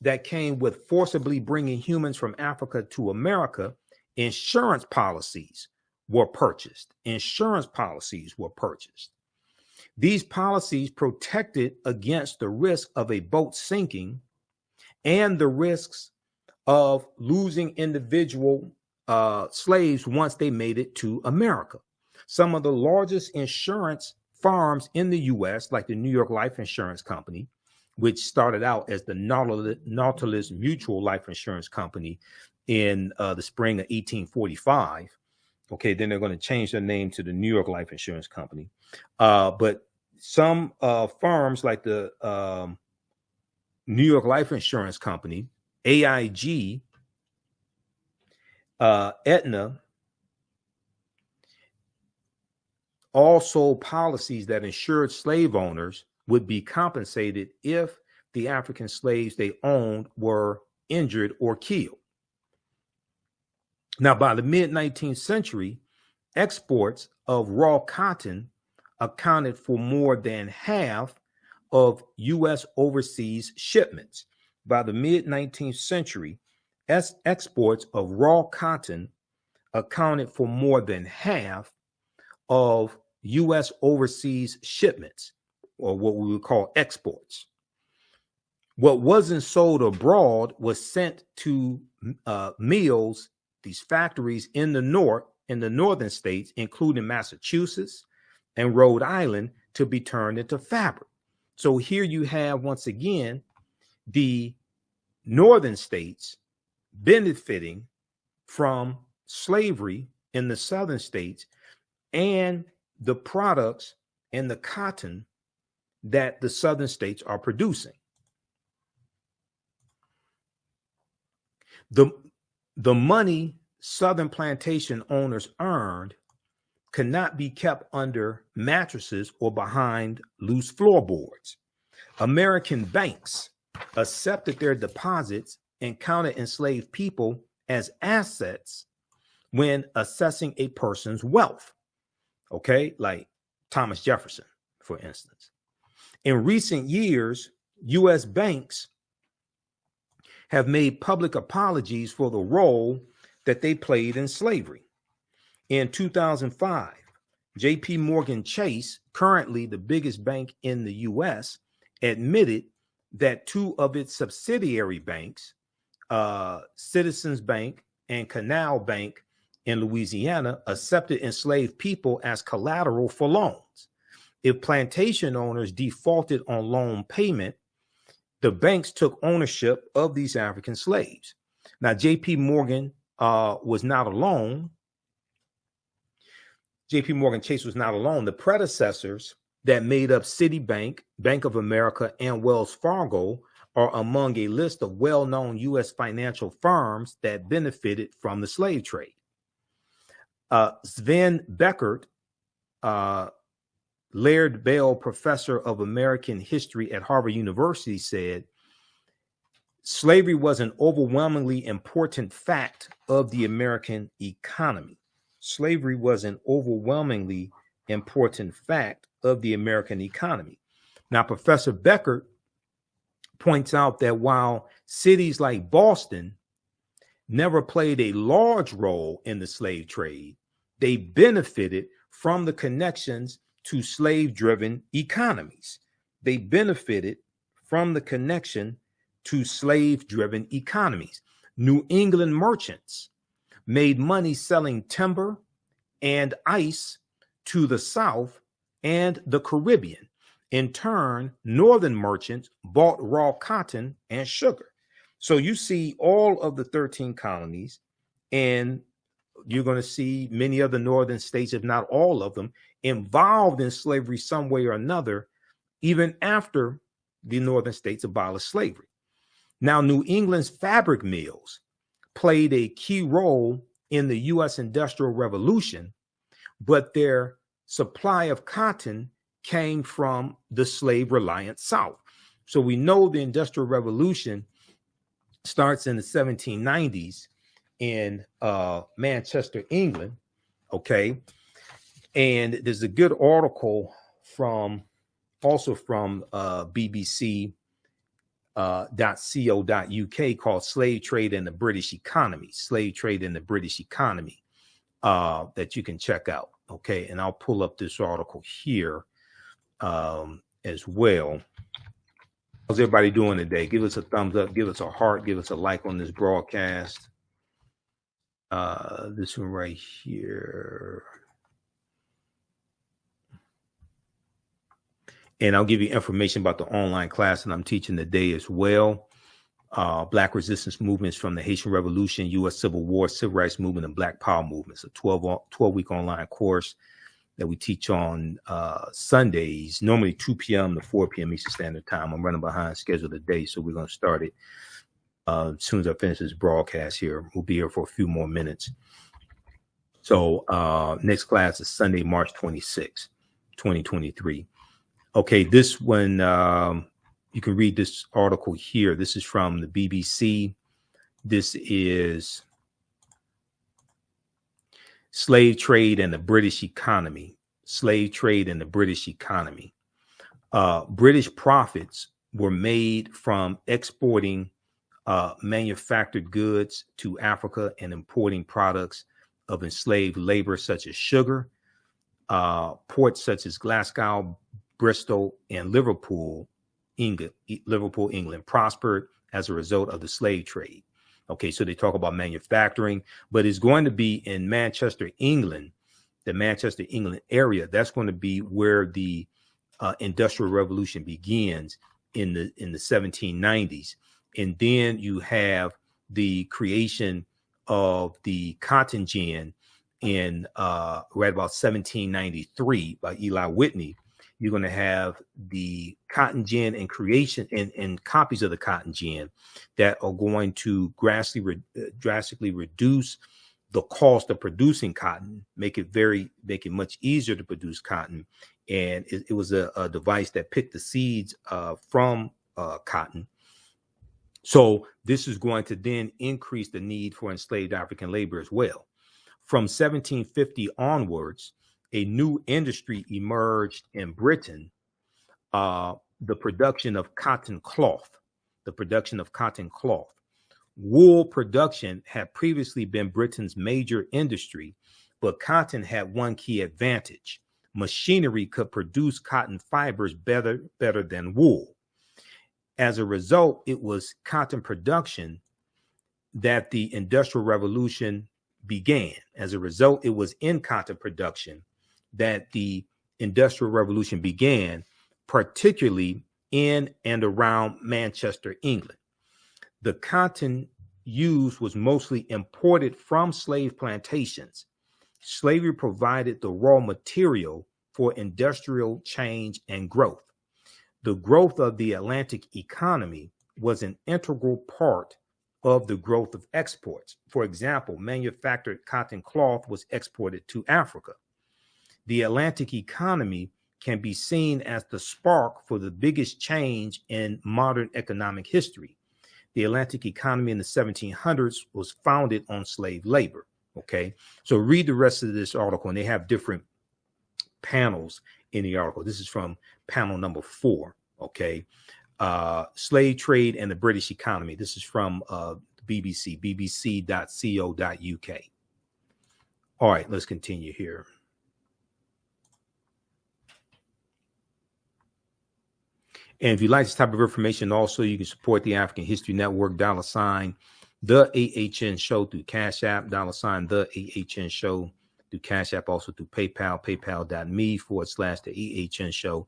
that came with forcibly bringing humans from Africa to America, insurance policies were purchased. These policies protected against the risk of a boat sinking and the risks of losing individual slaves once they made it to America. Some of the largest insurance firms in the U.S., like the New York Life Insurance Company, which started out as the Nautilus Mutual Life Insurance Company in the spring of 1845. Okay, then they're going to change their name to the New York Life Insurance Company. But some firms like the New York Life Insurance Company, AIG, Aetna, all sold policies that ensured slave owners would be compensated if the African slaves they owned were injured or killed. Now, by the mid-19th century, exports of raw cotton accounted for more than half of U.S. overseas shipments. By the mid-19th century, exports of raw cotton accounted for more than half of U.S. overseas shipments, or what we would call exports. What wasn't sold abroad was sent to mills, these factories in the northern states, including Massachusetts and Rhode Island, to be turned into fabric. So here you have, once again, the northern states benefiting from slavery in the southern states and the products and the cotton that the southern states are producing. The money southern plantation owners earned could not be kept under mattresses or behind loose floorboards. American banks accepted their deposits and counted enslaved people as assets when assessing a person's wealth. Okay, like Thomas Jefferson, for instance. In recent years, U.S. banks have made public apologies for the role that they played in slavery. In 2005, J.P. Morgan Chase, currently the biggest bank in the U.S., admitted that two of its subsidiary banks, Citizens Bank and Canal Bank in Louisiana, accepted enslaved people as collateral for loans. If plantation owners defaulted on loan payment, the banks took ownership of these African slaves. Now, J.P. Morgan was not alone. J.P. Morgan Chase was not alone. The predecessors that made up Citibank, Bank of America, and Wells Fargo are among a list of well-known U.S. financial firms that benefited from the slave trade. Sven Beckert, Laird Bell professor of American history at Harvard University, said, slavery was an overwhelmingly important fact of the American economy. Slavery was an overwhelmingly important fact of the American economy. Now, Professor Becker points out that while cities like Boston never played a large role in the slave trade, they benefited from the connections to slave-driven economies. They benefited from the connection to slave-driven economies. New England merchants made money selling timber and ice to the South and the Caribbean. In turn, Northern merchants bought raw cotton and sugar. So you see all of the 13 colonies, and you're going to see many of the northern states, if not all of them, involved in slavery some way or another, even after the northern states abolished slavery. Now, New England's fabric mills played a key role in the U.S. Industrial Revolution, but their supply of cotton came from the slave-reliant South. So we know the Industrial Revolution starts in the 1790s in Manchester, England, okay? And there's a good article from bbc.co.uk called Slave Trade and the British Economy, that you can check out, okay? And I'll pull up this article here as well. How's everybody doing today? Give us a thumbs up, give us a heart, give us a like on this broadcast. This one right here. And I'll give you information about the online class that I'm teaching today as well. Black resistance movements from the Haitian Revolution, U.S. Civil War, Civil Rights Movement, and Black Power movements. A 12-week online course that we teach on Sundays, normally 2 p.m. to 4 p.m. Eastern Standard Time. I'm running behind schedule today, so we're going to start it as soon as I finish this broadcast here. We'll be here for a few more minutes. So next class is Sunday, March 26, 2023. Okay, this one, you can read this article here. This is from the BBC. This is Slave Trade and the British Economy. Slave Trade and the British Economy. British profits were made from exporting manufactured goods to Africa and importing products of enslaved labor, such as sugar. Ports such as Glasgow, Bristol, and Liverpool, England prospered as a result of the slave trade. Okay, so they talk about manufacturing, but it's going to be in Manchester, England, the Manchester, England area. That's going to be where the Industrial Revolution begins in the 1790s. And then you have the creation of the cotton gin in right about 1793 by Eli Whitney. You're going to have the cotton gin and creation and copies of the cotton gin that are going to drastically reduce the cost of producing cotton, make it much easier to produce cotton. And it was a device that picked the seeds from cotton. So this is going to then increase the need for enslaved African labor as well. From 1750 onwards, a new industry emerged in Britain, the production of cotton cloth. Wool production had previously been Britain's major industry, but cotton had one key advantage. Machinery could produce cotton fibers better than wool. As a result, it was cotton production that the Industrial Revolution began. As a result, it was in cotton production that the Industrial Revolution began, particularly in and around Manchester, England. The cotton used was mostly imported from slave plantations. Slavery provided the raw material for industrial change and growth. The growth of the Atlantic economy was an integral part of the growth of exports. For example, manufactured cotton cloth was exported to Africa. The Atlantic economy can be seen as the spark for the biggest change in modern economic history. The Atlantic economy in the 1700s was founded on slave labor. Okay, so read the rest of this article, and they have different panels in the article. This is from panel number 4. Okay. Slave trade and the British economy. This is from BBC, bbc.co.uk. All right, let's continue here. And if you like this type of information, also you can support the African History Network, $ the AHN show through Cash App, $ the AHN show through Cash App, also through PayPal, paypal.me/the AHN show.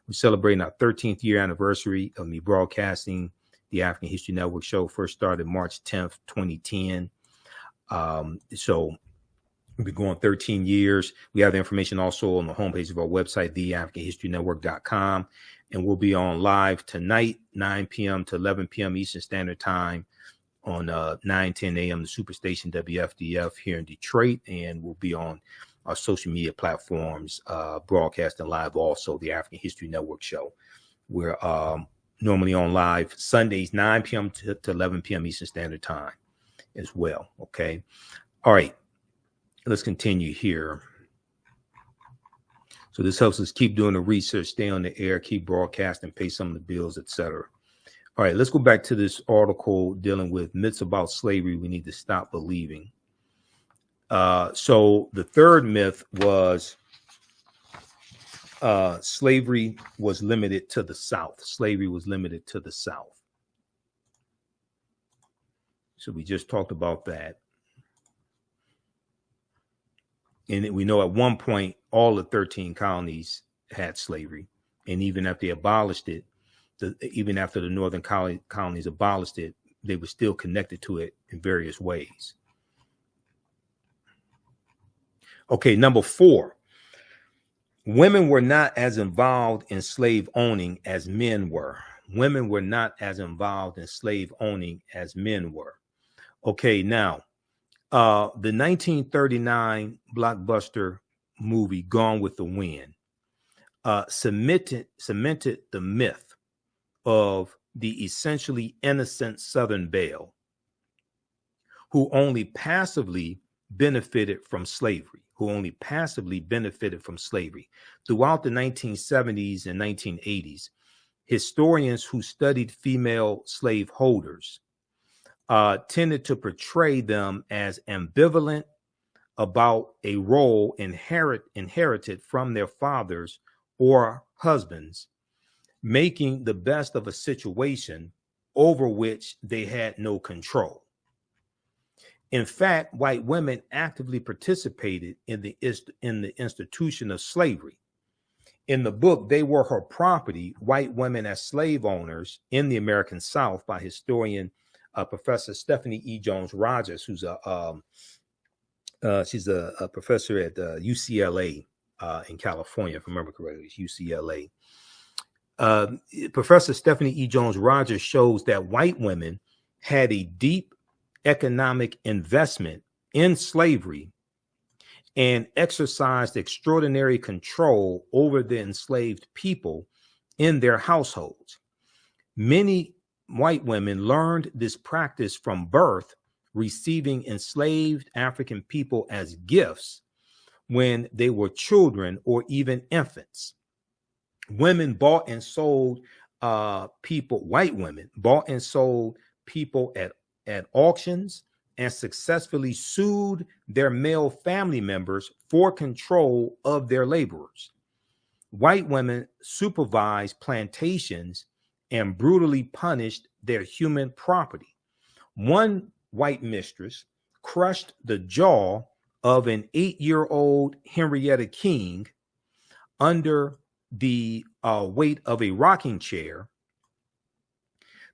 We're celebrating our 13th year anniversary of me broadcasting the African History Network show. First started March 10th, 2010. So we've been going 13 years. We have the information also on the homepage of our website, theafricanhistorynetwork.com. And we'll be on live tonight, 9 p.m. to 11 p.m. Eastern Standard Time on 9:10 a.m. the Superstation WFDF here in Detroit. And we'll be on our social media platforms, broadcasting live also, the African History Network show. We're normally on live Sundays, 9 p.m. to 11 p.m. Eastern Standard Time as well. Okay. All right. Let's continue here. So this helps us keep doing the research, stay on the air, keep broadcasting, pay some of the bills, etc. All right, let's go back to this article dealing with myths about slavery we need to stop believing. So the third myth was slavery was limited to the South. Slavery was limited to the South. So we just talked about that. And we know at one point, all the 13 colonies had slavery. And even after they abolished it, even after the northern colonies abolished it, they were still connected to it in various ways. Okay, number 4. Women were not as involved in slave owning as men were. Women were not as involved in slave owning as men were. Okay, now, the 1939 blockbuster movie Gone with the Wind cemented the myth of the essentially innocent Southern belle who only passively benefited from slavery, Throughout the 1970s and 1980s, historians who studied female slave holders tended to portray them as ambivalent about a role inherited from their fathers or husbands, making the best of a situation over which they had no control. In fact, white women actively participated in the institution of slavery. In the book, They Were Her Property, White Women as Slave Owners in the American South by historian Professor Stephanie E. Jones Rogers, who's she's a professor at UCLA in California, if I remember correctly, it's UCLA. Professor Stephanie E. Jones Rogers shows that white women had a deep economic investment in slavery and exercised extraordinary control over the enslaved people in their households. Many white women learned this practice from birth, receiving enslaved African people as gifts when they were children or even infants. Women bought and sold white women bought and sold people at auctions and successfully sued their male family members for control of their laborers. White women supervised plantations and brutally punished their human property. One white mistress crushed the jaw of an 8-year-old Henrietta King under the weight of a rocking chair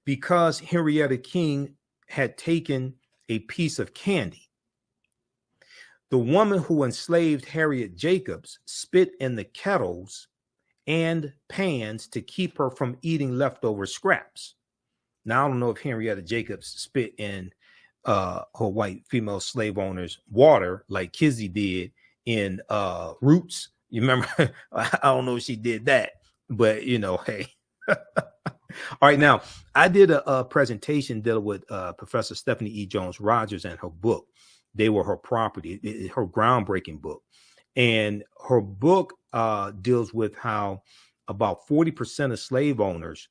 because Henrietta King had taken a piece of candy. The woman who enslaved Harriet Jacobs spit in the kettles and pans to keep her from eating leftover scraps. Now, I don't know if Henrietta Jacobs spit in her white female slave owners' water like Kizzy did in Roots. You remember? I don't know if she did that, but hey. All right, now I did a presentation dealing with Professor Stephanie E. Jones Rogers and her book, They Were Her Property, her groundbreaking book. And her book deals with how about 40% of slave owners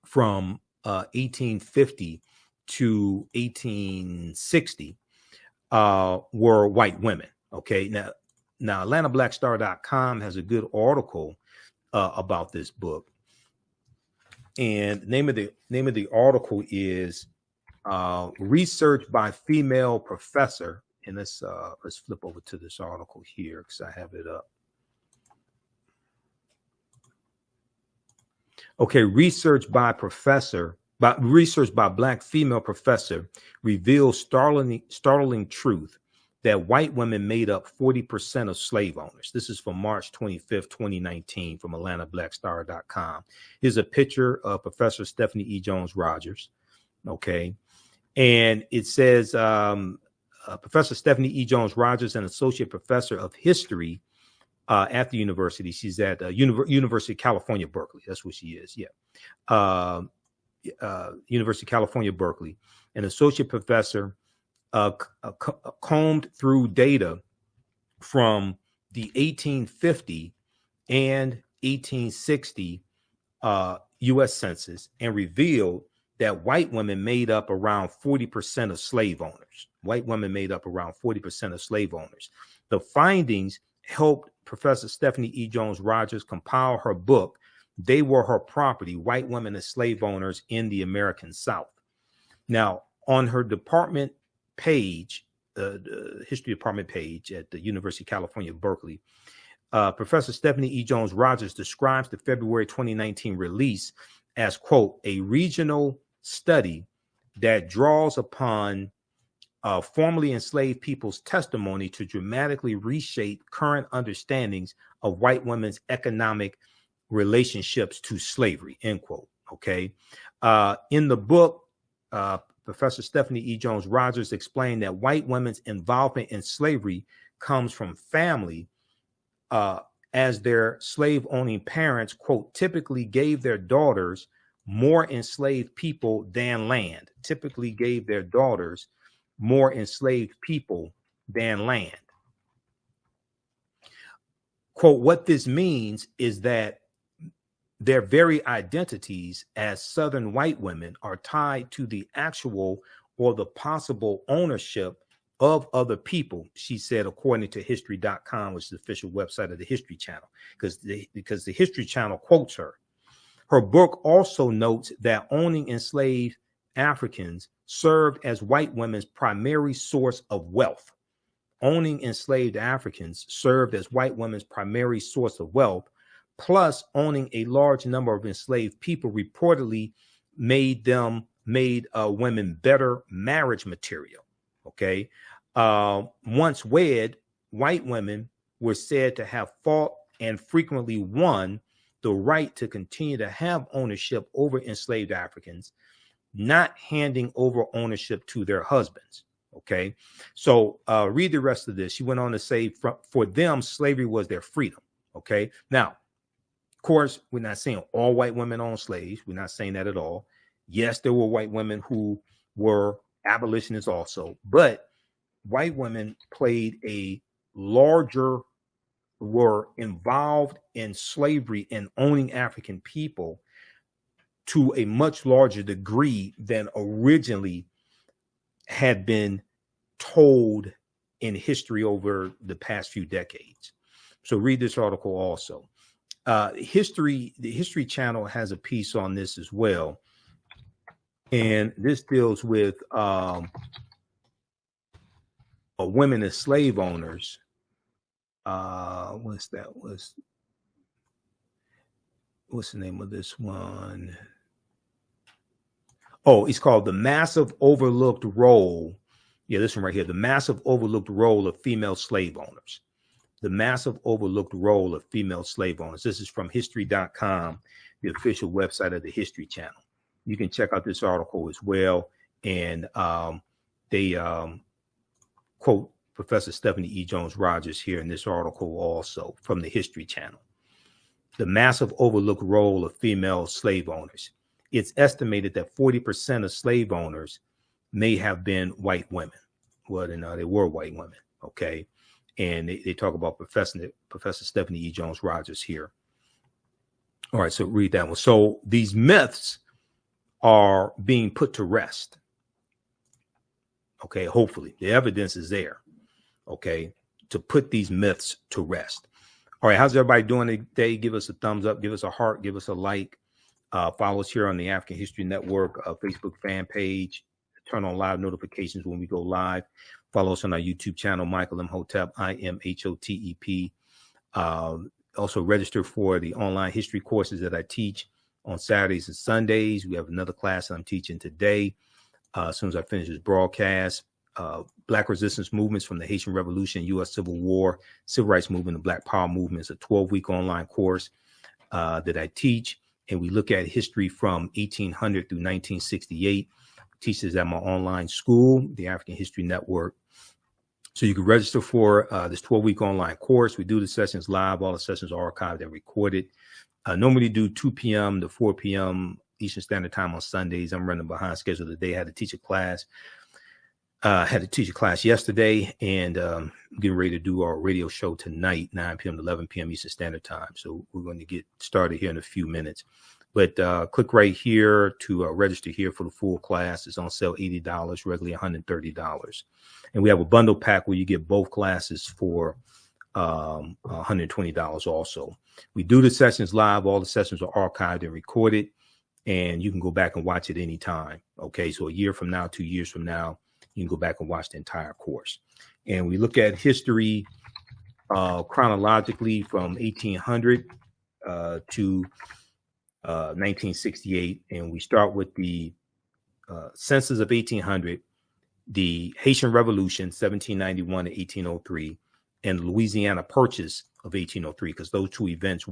from 1850 to 1860 were white women. Okay, now AtlantaBlackStar.com has a good article about this book, and the name of the article is research by female professor. And let's flip over to this article here because I have it up. Okay, research by black female professor reveals startling truth that white women made up 40% of slave owners. This is from March 25th, 2019, from AtlantaBlackStar.com. Here's a picture of Professor Stephanie E. Jones Rogers. Okay, and it says Professor Stephanie E. Jones Rogers, an associate professor of history at the university. She's at University of California, Berkeley. That's what she is. Yeah. University of California, Berkeley. An associate professor combed through data from the 1850 and 1860 U.S. Census and revealed that white women made up around 40% of slave owners. White women made up around 40% of slave owners. The findings helped Professor Stephanie E. Jones Rogers compile her book, They Were Her Property, White Women as Slave Owners in the American South. Now, on her department page, the history department page at the University of California, Berkeley, Professor Stephanie E. Jones Rogers describes the February 2019 release as, quote, a regional study that draws upon formerly enslaved people's testimony to dramatically reshape current understandings of white women's economic relationships to slavery, end quote. Okay. In the book, Professor Stephanie E. Jones Rogers explained that white women's involvement in slavery comes from family, as their slave-owning parents, quote, typically gave their daughters more enslaved people than land, typically gave their daughters more enslaved people than land. Quote, what this means is that their very identities as Southern white women are tied to the actual or the possible ownership of other people, she said, according to history.com, which is the official website of the History Channel, because the History Channel quotes her. Her book also notes that owning enslaved Africans served as white women's primary source of wealth. Owning enslaved Africans served as white women's primary source of wealth, plus owning a large number of enslaved people reportedly made women better marriage material. Okay. Once wed, white women were said to have fought and frequently won the right to continue to have ownership over enslaved Africans, not handing over ownership to their husbands. Okay. So read the rest of this. She went on to say, for them, slavery was their freedom. Okay. Now, of course, we're not saying all white women owned slaves. We're not saying that at all. Yes, there were white women who were abolitionists also, but white women were involved in slavery and owning African people to a much larger degree than originally had been told in history over the past few decades. So read this article also. The History Channel has a piece on this as well. And this deals with women as slave owners. What's the name of this one? Oh, it's called The Massive Overlooked Role. Yeah, this one right here. The Massive Overlooked Role of Female Slave Owners. The Massive Overlooked Role of Female Slave Owners. This is from history.com, the official website of the History Channel. You can check out this article as well. And they quote Professor Stephanie E. Jones Rogers here in this article also from the History Channel. The Massive Overlooked Role of Female Slave Owners. It's estimated that 40% of slave owners may have been white women. Well, they were white women. Okay. And they talk about Professor Stephanie E. Jones Rogers here. All right, so read that one. So these myths are being put to rest. Okay, hopefully the evidence is there. Okay, to put these myths to rest. All right, how's everybody doing today? Give us a thumbs up, give us a heart, give us a like. Follow us here on the African History Network Facebook fan page. Turn on live notifications when we go live. Follow us on our YouTube channel, Michael Imhotep, Imhotep. Also register for the online history courses that I teach on Saturdays and Sundays. We have another class that I'm teaching today. As soon as I finish this broadcast, Black resistance movements from the Haitian Revolution, U.S. Civil War, Civil Rights Movement, and Black Power movement. It's a 12-week online course that I teach. And we look at history from 1800 through 1968. Teach this at my online school, the African History Network. So you can register for this 12-week online course. We do the sessions live. All the sessions are archived and recorded. Normally do 2 p.m. to 4 p.m. Eastern Standard Time on Sundays. I'm running behind schedule today. I had to teach a class. Yesterday, and getting ready to do our radio show tonight, 9 p.m. to 11 p.m. Eastern Standard Time. So we're going to get started here in a few minutes. But click right here to register here for the full class. It's on sale $80, regularly $130. And we have a bundle pack where you get both classes for $120 also. We do the sessions live. All the sessions are archived and recorded, and you can go back and watch it anytime. Okay, so a year from now, 2 years from now, you can go back and watch the entire course. And we look at history chronologically from 1800 to 1968. And we start with the census of 1800, the Haitian Revolution, 1791 to 1803, and Louisiana Purchase of 1803, because those two events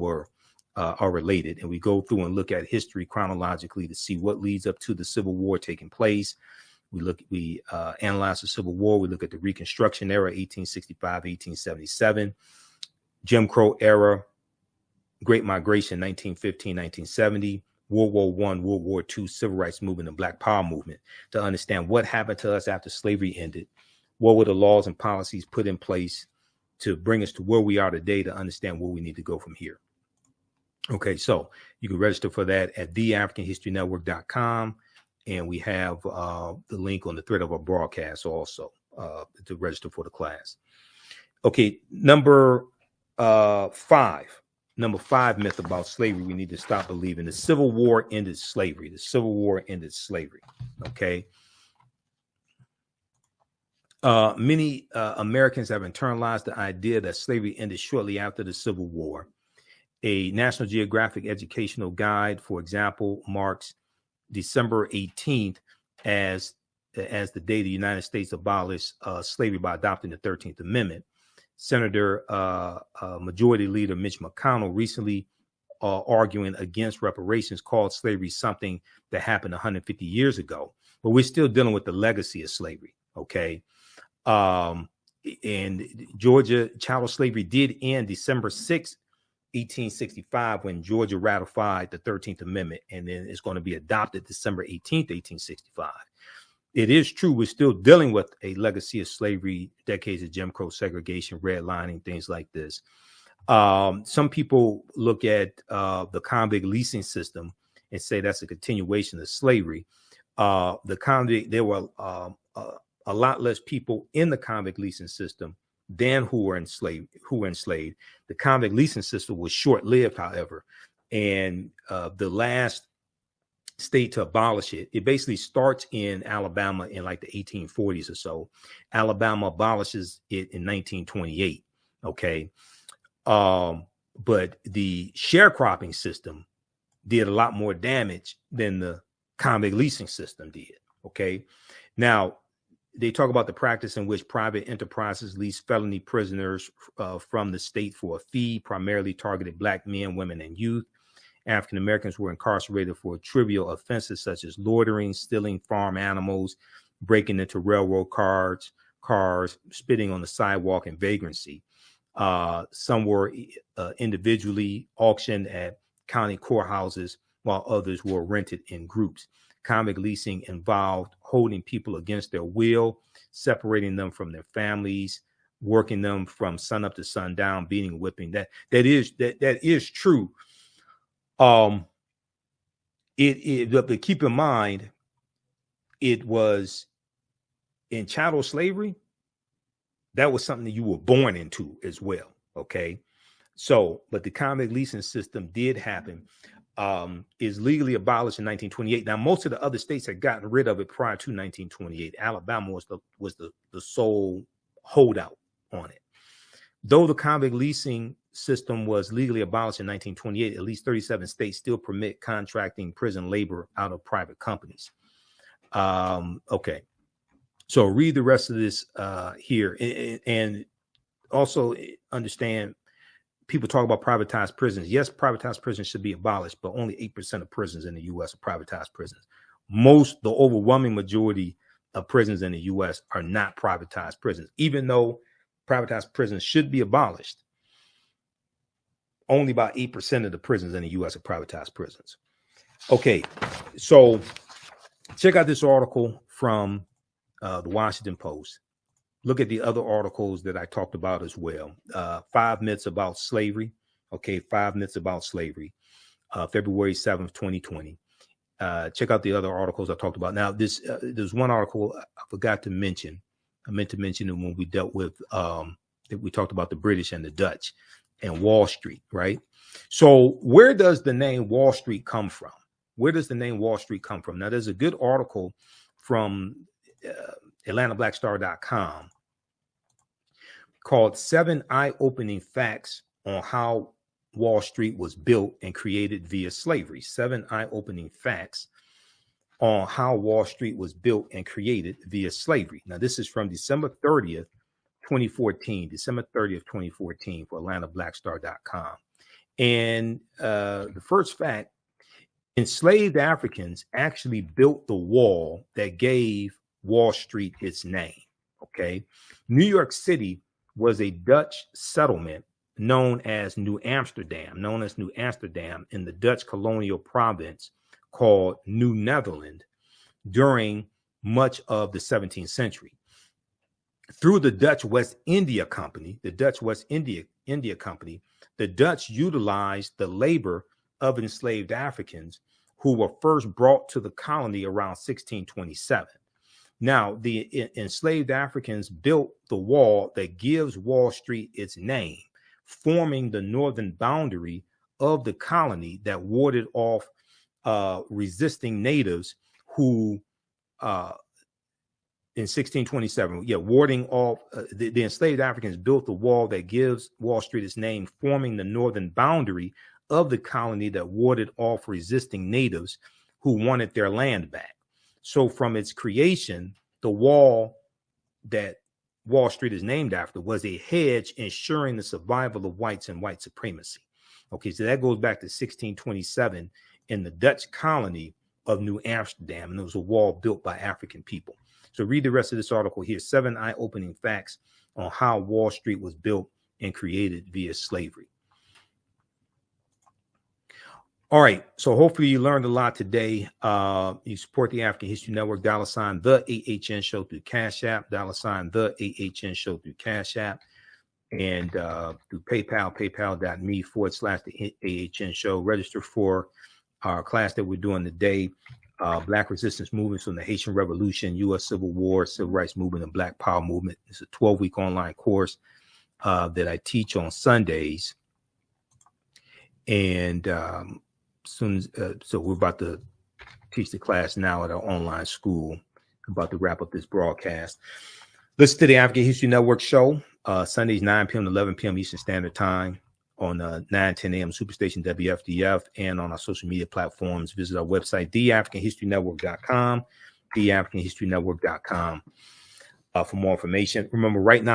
are related. And we go through and look at history chronologically to see what leads up to the Civil War taking place. We analyze the Civil War. We look at the Reconstruction era, 1865, 1877, Jim Crow era, Great Migration, 1915, 1970, World War I, World War II, Civil Rights Movement, and Black Power movement, to understand what happened to us after slavery ended. What were the laws and policies put in place to bring us to where we are today, to understand where we need to go from here. Okay, so you can register for that at theafricanhistorynetwork.com. And we have the link on the thread of our broadcast also to register for the class. Okay, number five myth about slavery we need to stop believing. The Civil War ended slavery. The Civil War ended slavery. Okay. Many Americans have internalized the idea that slavery ended shortly after the Civil War. A National Geographic educational guide, for example, marks December 18th as the day the United States abolished slavery by adopting the 13th Amendment. Senator Majority Leader Mitch McConnell recently arguing against reparations called slavery something that happened 150 years ago. But we're still dealing with the legacy of slavery, okay? And Georgia chattel slavery did end December 6th, 1865, when Georgia ratified the 13th Amendment, and then it's going to be adopted December 18th, 1865. It is true we're still dealing with a legacy of slavery, decades of Jim Crow segregation, redlining, things like this. Some people look at the convict leasing system and say that's a continuation of slavery. There were a lot less people in the convict leasing system than who were enslaved. The convict leasing system was short-lived, however, and the last state to abolish it basically starts in Alabama in like the 1840s or so. Alabama abolishes it in 1928. Okay, but the sharecropping system did a lot more damage than the convict leasing system did. Okay, now they talk about the practice in which private enterprises lease felony prisoners from the state for a fee, primarily targeted Black men, women, and youth. African Americans were incarcerated for trivial offenses such as loitering, stealing farm animals, breaking into railroad cars, spitting on the sidewalk, and vagrancy. Some were individually auctioned at county courthouses, while others were rented in groups. Convict leasing involved holding people against their will, separating them from their families, working them from sun up to sundown, beating, whipping. That is true. But keep in mind, it was in chattel slavery. That was something that you were born into as well. Okay. So, but the convict leasing system did happen, is legally abolished in 1928. Now, most of the other states had gotten rid of it prior to 1928. Alabama was the sole holdout on it. Though the convict leasing system was legally abolished in 1928, at least 37 states still permit contracting prison labor out of private companies. Okay. So read the rest of this here, and also understand, people talk about privatized prisons. Yes, privatized prisons should be abolished, but only 8% of prisons in the U.S. are privatized prisons. The overwhelming majority of prisons in the U.S. are not privatized prisons. Even though privatized prisons should be abolished, only about 8% of the prisons in the U.S. are privatized prisons. Okay, so check out this article from the Washington Post. Look at the other articles that I talked about as well. 5 myths about slavery. Okay, 5 myths about slavery. February 7th, 2020. Check out the other articles I talked about. Now, there's one article I forgot to mention. I meant to mention it when we dealt with, we talked about the British and the Dutch and Wall Street, right? So where does the name Wall Street come from? Where does the name Wall Street come from? Now, there's a good article from AtlantaBlackStar.com called 7 Eye-Opening Facts on How Wall Street Was Built and Created Via Slavery. 7 Eye-Opening Facts on How Wall Street Was Built and Created Via Slavery. Now, this is from December 30th, 2014. December 30th, 2014 for AtlantaBlackStar.com. And the first fact, enslaved Africans actually built the wall that gave Wall Street its name. Okay. New York City was a Dutch settlement known as New Amsterdam in the Dutch colonial province called New Netherland during much of the 17th century. Through the Dutch West India Company, the Dutch utilized the labor of enslaved Africans who were first brought to the colony around 1627. Now, the enslaved Africans built the wall that gives Wall Street its name, forming the northern boundary of the colony that warded off resisting natives who, in 1627, warding off the enslaved Africans built the wall that gives Wall Street its name, forming the northern boundary of the colony that warded off resisting natives who wanted their land back. So from its creation, the wall that Wall Street is named after was a hedge ensuring the survival of whites and white supremacy. Okay, so that goes back to 1627 in the Dutch colony of New Amsterdam, and it was a wall built by African people. So read the rest of this article here, 7 eye-opening facts on how Wall Street was built and created via slavery. All right, so hopefully you learned a lot today. You support the African History Network, $ the AHN Show through Cash App, $ the AHN Show through Cash App, and through PayPal, paypal.me/the AHN Show. Register for our class that we're doing today, Black Resistance Movements from the Haitian Revolution, U.S. Civil War, Civil Rights Movement, and Black Power Movement. It's a 12-week online course that I teach on Sundays. And so we're about to teach the class now at our online school. I'm about to wrap up this broadcast. Listen to the African History Network show, Sundays, 9 p.m. to 11 p.m. Eastern Standard Time on 9-10 a.m. Superstation WFDF, and on our social media platforms. Visit our website, theafricanhistorynetwork.com, theafricanhistorynetwork.com for more information. Remember, right now,